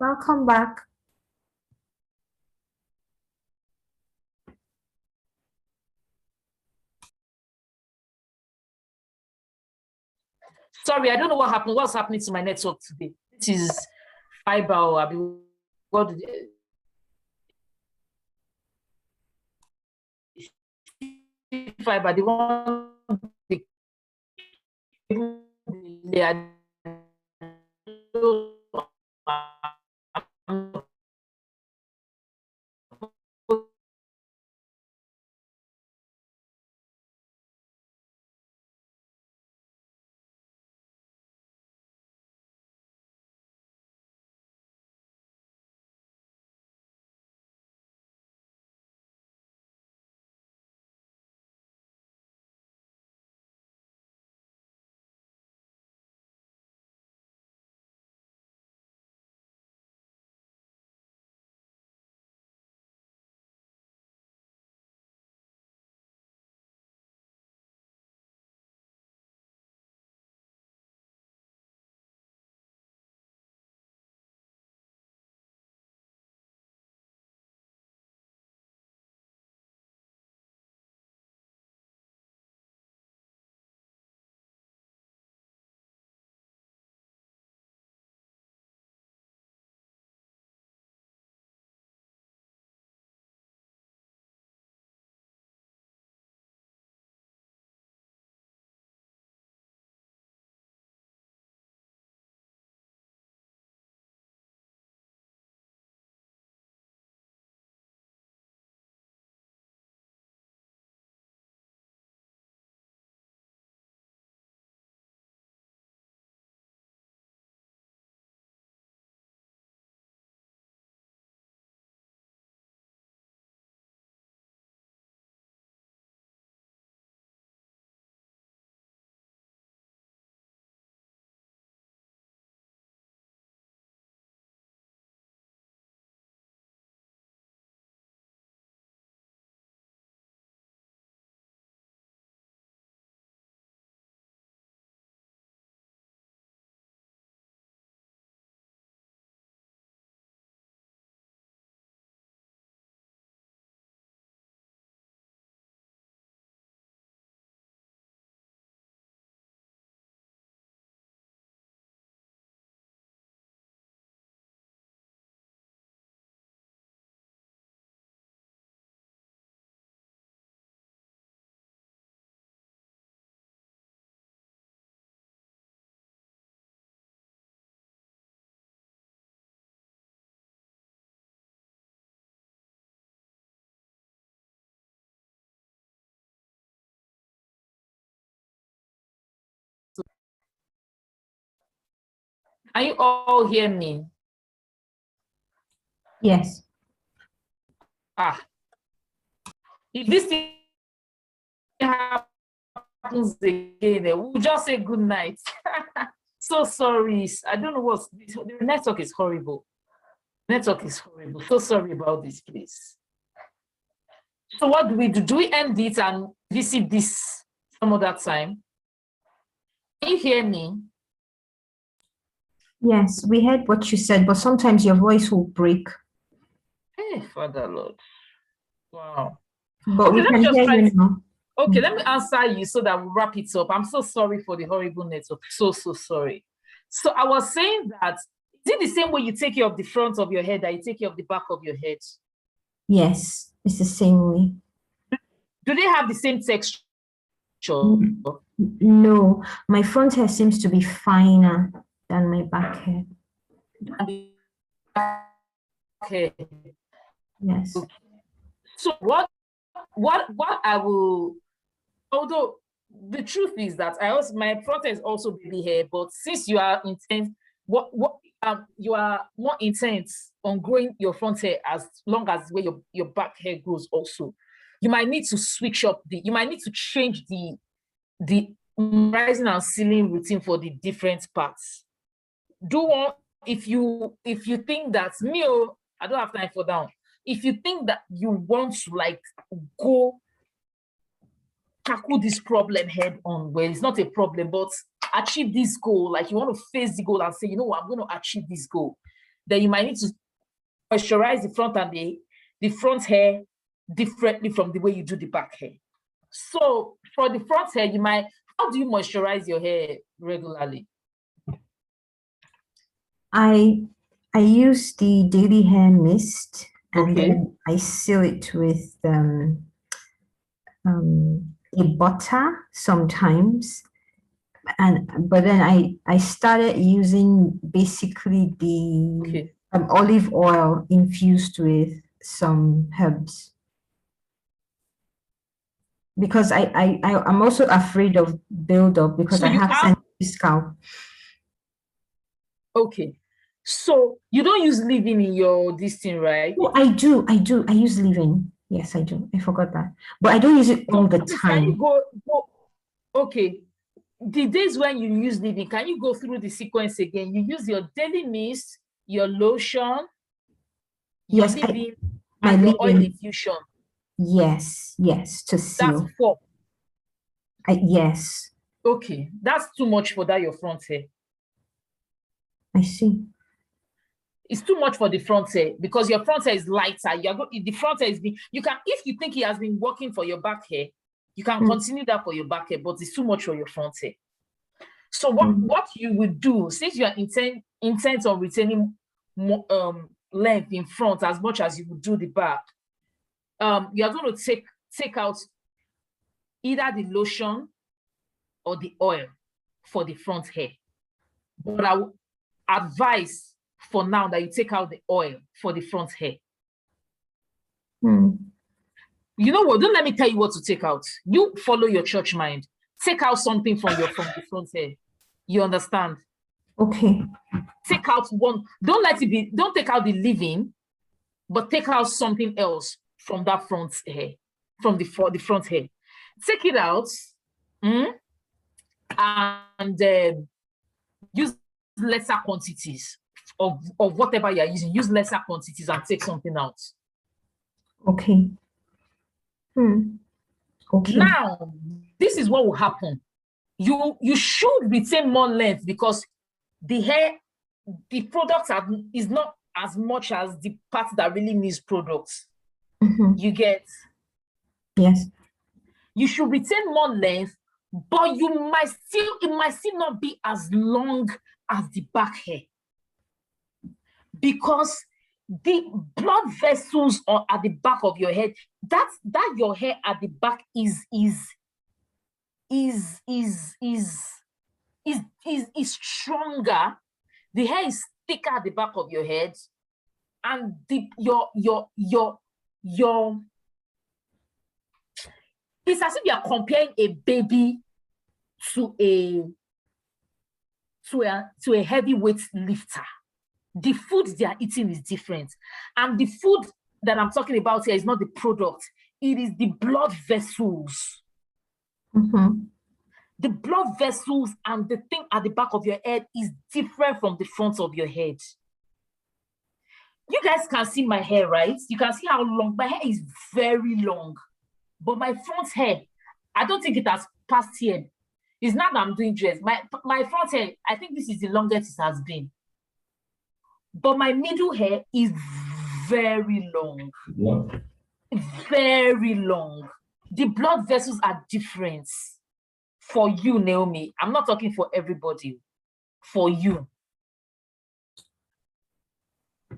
Welcome back. Sorry, I don't know what happened. What's happening to my network today? It is fiber or what? Fiber. The one they are. Can you all hear me? Yes. If this thing happens again, we'll just say good night. So sorry. I don't know what's the network is horrible. Network is horrible. So sorry about this, please. So what do we do? Do we end it and visit this some other time? Can you hear me? Yes, we heard what you said, but sometimes your voice will break. Hey, Father Lord. Wow. But Okay, we let me can just hear try you to, now. okay, let me answer you so that we wrap it up. I'm so sorry for the horrible network. So sorry. So I was saying that, is it the same way you take care of the front of your head that you take care of the back of your head? Yes, it's the same way. Do they have the same texture? No, my front hair seems to be finer than my back hair. Okay. Yes. So what I will, although the truth is that my front hair is also baby hair, but since you are intense, you are more intense on growing your front hair as long as where your back hair grows also. You might need to switch up you might need to change the rising and ceiling routine for the different parts. Do one, if you think that I don't have time for that. If you think that you want to like go tackle this problem head on, well, it's not a problem, but achieve this goal, like you want to face the goal and say, you know what, I'm going to achieve this goal, then you might need to moisturize the front and the front hair differently from the way you do the back hair. So for the front hair, how do you moisturize your hair regularly? I use the daily hair mist and Okay. then I seal it with a butter sometimes. But then I started using basically the Okay. olive oil infused with some herbs. Because I'm also afraid of buildup because So I you have have, sensitive scalp. okay. So you don't use leave-in in your this thing, right? Oh, I do. I use leave-in. Yes, I do. I forgot that. But I don't use it all the Please, can you time. go, okay. The days when you use leave-in, can you go through the sequence again? You use your daily mist, your lotion, your Yes, leave-in, my and your oil leave-in. infusion. Yes, to That's seal. 4. Yes, Okay, that's too much for that your front hair. I see. It's too much for the front hair because your front hair is lighter. The front hair you can, if you think it has been working for your back hair, you can continue that for your back hair, but it's too much for your front hair. So what you would do, since you are intent on retaining more, length in front as much as you would do the back, you are going to take out either the lotion or the oil for the front hair. But I would advise for now that you take out the oil for the front hair. You know what? Don't let me tell you what to take out. You follow your church mind. Take out something from the front hair. You understand? Okay. Take out one. Don't take out the leave-in, but take out something else from that front hair, from the front hair. Take it out, and use lesser quantities of whatever you're using. Use lesser quantities and take something out. Okay. Okay. Now, this is what will happen. You should retain more length because the product is not as much as the part that really needs products. You get? Yes. You should retain more length, but it might still not be as long as the back hair. Because the blood vessels at the back of your head, that your hair at the back is stronger. The hair is thicker at the back of your head, and it's as if you are comparing a baby to a heavyweight lifter. The food they are eating is different, and the food that I'm talking about here is not the product. It is the blood vessels. The blood vessels and the thing at the back of your head is different from the front of your head. You guys can see my hair, right? You can see how long my hair is. Very long, but my front hair, I don't think it has passed here. It's not that I'm doing dress. My front hair, I think this is the longest it has been. But my middle hair is very long. very long. The blood vessels are different for you, Naomi. I'm not talking for everybody, for you.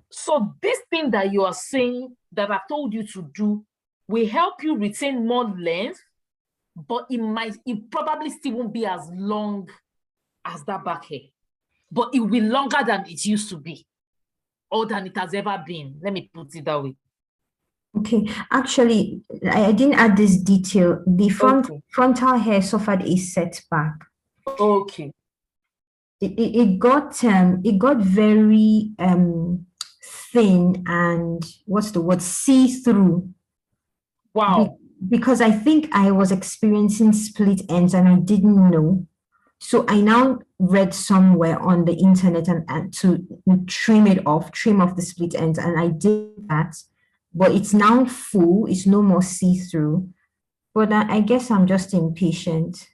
So this thing that you are saying that I told you to do will help you retain more length, but it probably still won't be as long as that back hair, but it will be longer than it used to be, or than it has ever been. Let me put it that way. Okay, actually, I didn't add this detail. The frontal hair suffered a setback. Okay. It got very thin and what's the word, see-through. Wow. Because I think I was experiencing split ends and I didn't know. So I now read somewhere on the internet and to trim off the split ends, and I did that. But it's now full, it's no more see-through. But I guess I'm just impatient.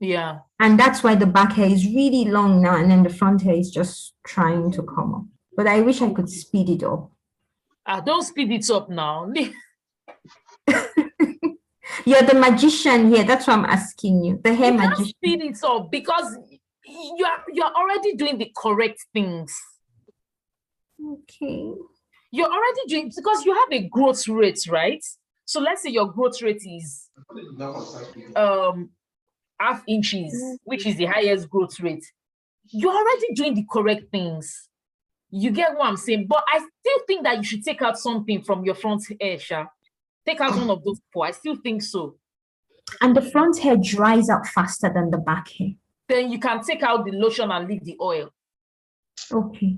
Yeah. And that's why the back hair is really long now, and then the front hair is just trying to come up. But I wish I could speed it up. Don't speed it up now. You're the magician here. That's why I'm asking you. The hair magician. Can't speed it up because you're already doing the correct things. Okay. You're already doing, because you have a growth rate, right? So let's say your growth rate is half inches, which is the highest growth rate. You're already doing the correct things. You get what I'm saying? But I still think that you should take out something from your front hair, Sha. Take out one of those four. I still think so. And the front hair dries out faster than the back hair. Then you can take out the lotion and leave the oil. Okay.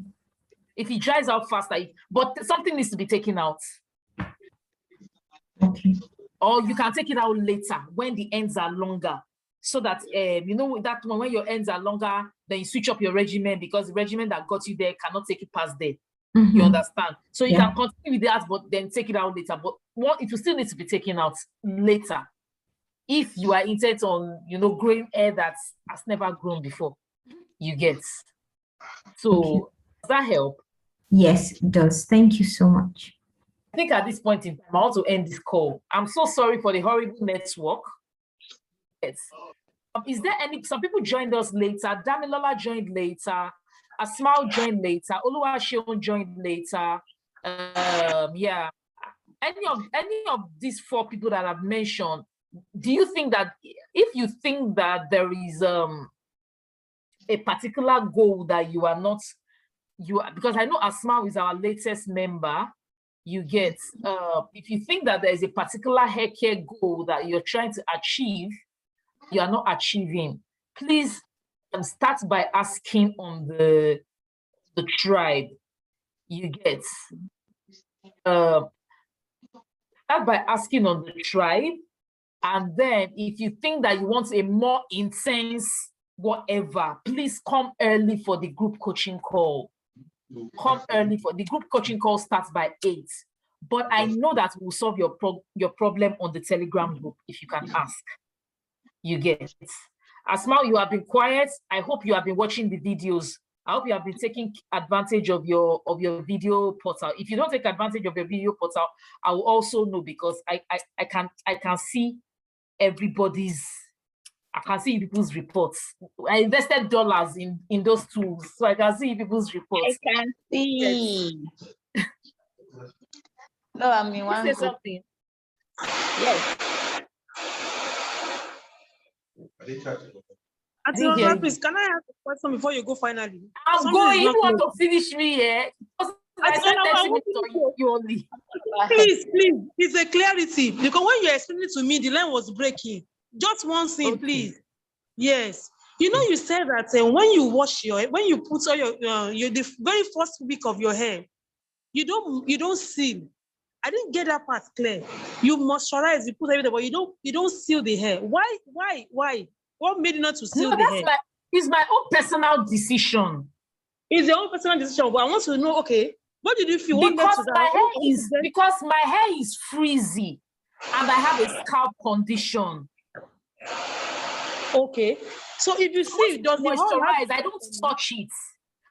If it dries out faster, but something needs to be taken out. Okay. Or you can take it out later when the ends are longer. So that, you know, that one, when your ends are longer, then you switch up your regimen, because the regimen that got you there cannot take it past there. Mm-hmm. You understand? So you can continue with that, but then take it out later. But it will still need to be taken out later if you are intent on, you know, growing hair that has never grown before. You get. So does that help? Yes, it does. Thank you so much. I think at this point in time, I want to end this call. I'm so sorry for the horrible network. Yes. Is there some people joined us later? Damilola joined later. Asmao joined later. Oluwaseun joined later. Yeah. Any of these four people that I've mentioned, do you think that if you think that there is a particular goal that you are not, because I know Asmao is our latest member, you get, if you think that there is a particular hair care goal that you're trying to achieve, you are not achieving, please start by asking on the tribe. You get, start by asking on the tribe, and then if you think that you want a more intense whatever, please come early for the group coaching call. Come early for the group coaching call. Starts by 8, but I know that we'll solve your problem on the Telegram group if you can ask. You get it. Asmao, you have been quiet. I hope you have been watching the videos. I hope you have been taking advantage of your video portal. If you don't take advantage of your video portal, I will also know, because I can see everybody's. I can see people's reports. I invested dollars in those tools, so I can see people's reports. I can see. Yes. No, I mean one. Say something. Yes. Atilola, please, can I ask a question before you go finally? I'm going. You want to finish me here? I said you only. Please, it's a clarity. Because when you're explaining to me, the line was breaking. Just one thing, please. Yes. You know, you said that when you wash your hair, when you put all your the very first week of your hair, you don't seal. I didn't get that part clear. You moisturize, you put everything, but you don't seal the hair. Why? What made you not to seal the hair? It's my own personal decision. It's your own personal decision, but I want to know, okay, what did you feel? Because my hair is frizzy and I have a scalp condition. Okay. So if you see, does moisturize, I don't touch it.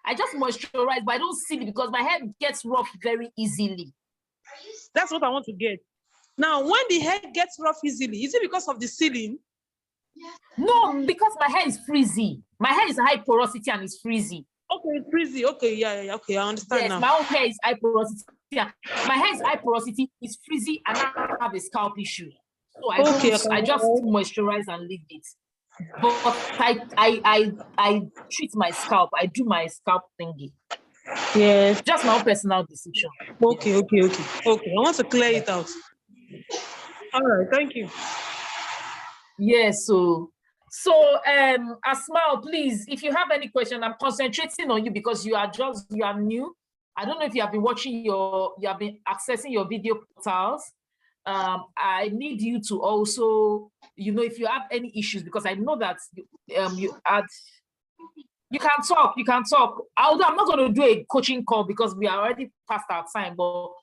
I just moisturize, but I don't seal it because my hair gets rough very easily. That's what I want to get. Now, when the hair gets rough easily, is it because of the sealing? No, because my hair is frizzy. My hair is high porosity and it's frizzy. Okay, it's frizzy. Okay, yeah, okay, I understand Yes, now. my own hair is high porosity. Yeah, my hair is high porosity, it's frizzy, and I have a scalp issue. So I just moisturize and leave it. But I treat my scalp. I do my scalp thingy. Yes. Just my own personal decision. Okay. I want to clear it out. All right, thank you. Yes, Asmao, please, if you have any question, I'm concentrating on you because you are new. I don't know if you have been accessing your video portals. I need you to also, if you have any issues, because I know that you can talk. Although I'm not going to do a coaching call because we are already past our time, but you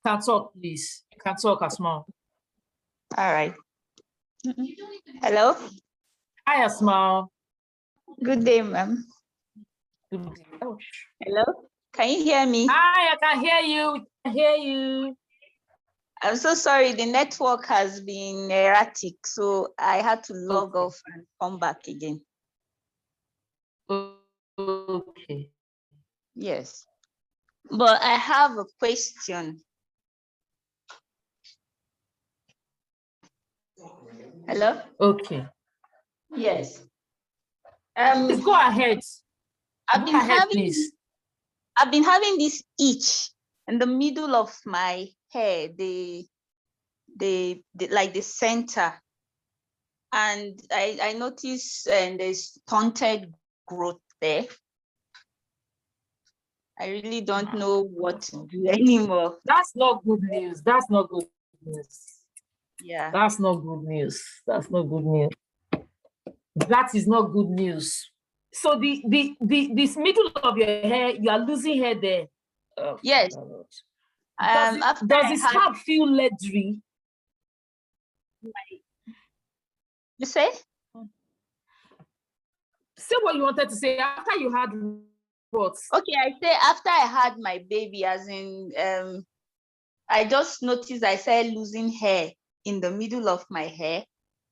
can talk, please. You can talk, Asmao. All right. Hello. Hi, Asmao. Good day, ma'am. Good day. Oh. Hello. Can you hear me? Hi, I can hear you. I hear you. I'm so sorry. The network has been erratic, so I had to log off and come back again. Okay. Yes. But I have a question. Hello? Okay. Yes. Please go ahead. I've been having this itch in the middle of my hair, the like the center. And I noticed there's stunted growth there. I really don't know what to do anymore. That's not good news. That's not good news. Yeah. That's not good news. That's not good news. That is not good news. So this middle of your hair, you are losing hair there. Oh, yes. Does the scalp feel leathery? You say? Say what you wanted to say after you had what? Okay, I say after I had my baby, as in I just noticed I started losing hair in the middle of my hair,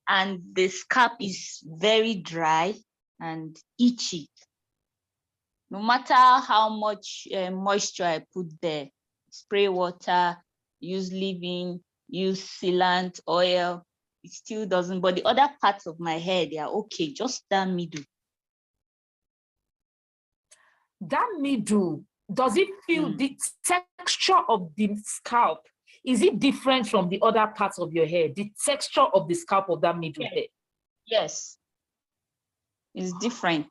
and the scalp is very dry and itchy. No matter how much moisture I put there, spray water, use leave-in, use sealant, oil, it still doesn't. But the other parts of my hair, they are okay, just that middle. That middle, does it feel the texture of the scalp? Is it different from the other parts of your hair? The texture of the scalp of that middle hair? Yes, it's different.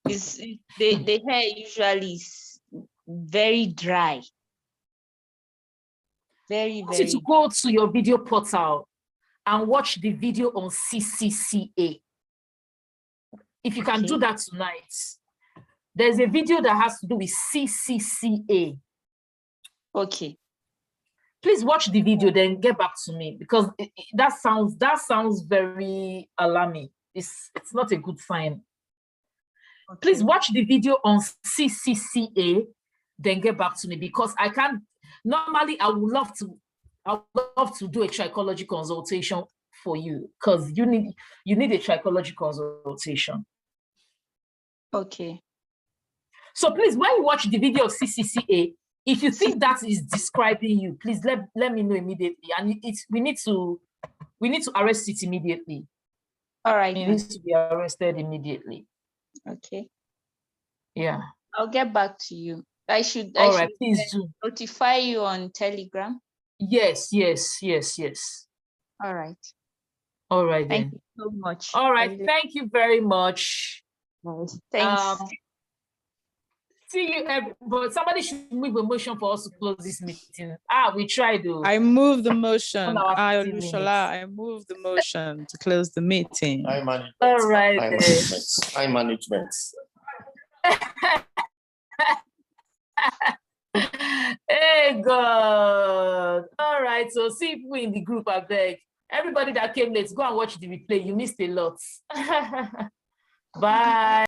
The hair usually is very dry. Very. I want you to go to your video portal and watch the video on CCCA. If you can do that tonight, there's a video that has to do with CCCA. Okay. Please watch the video, then get back to me, because that sounds very alarming. It's not a good sign. Okay. Please watch the video on CCCA, then get back to me, because I can't. Normally, I would love to do a trichology consultation for you, because you need a trichology consultation. Okay. So please, when you watch the video of CCCA, if you think that is describing you, please let me know immediately, and we need to arrest it immediately. All right. It needs to be arrested immediately. Okay. Yeah. I'll get back to you. I should Please do notify you on Telegram. Yes. All right. All right. Thank you so much. All right. Thank you very much. Thanks. See you, but somebody should move a motion for us to close this meeting. We tried to. I move the motion. I move the motion to close the meeting. I manage. All right. I management. Hey God. All right. So see people in the group, I beg. Everybody that came late, go and watch the replay. You missed a lot. Bye.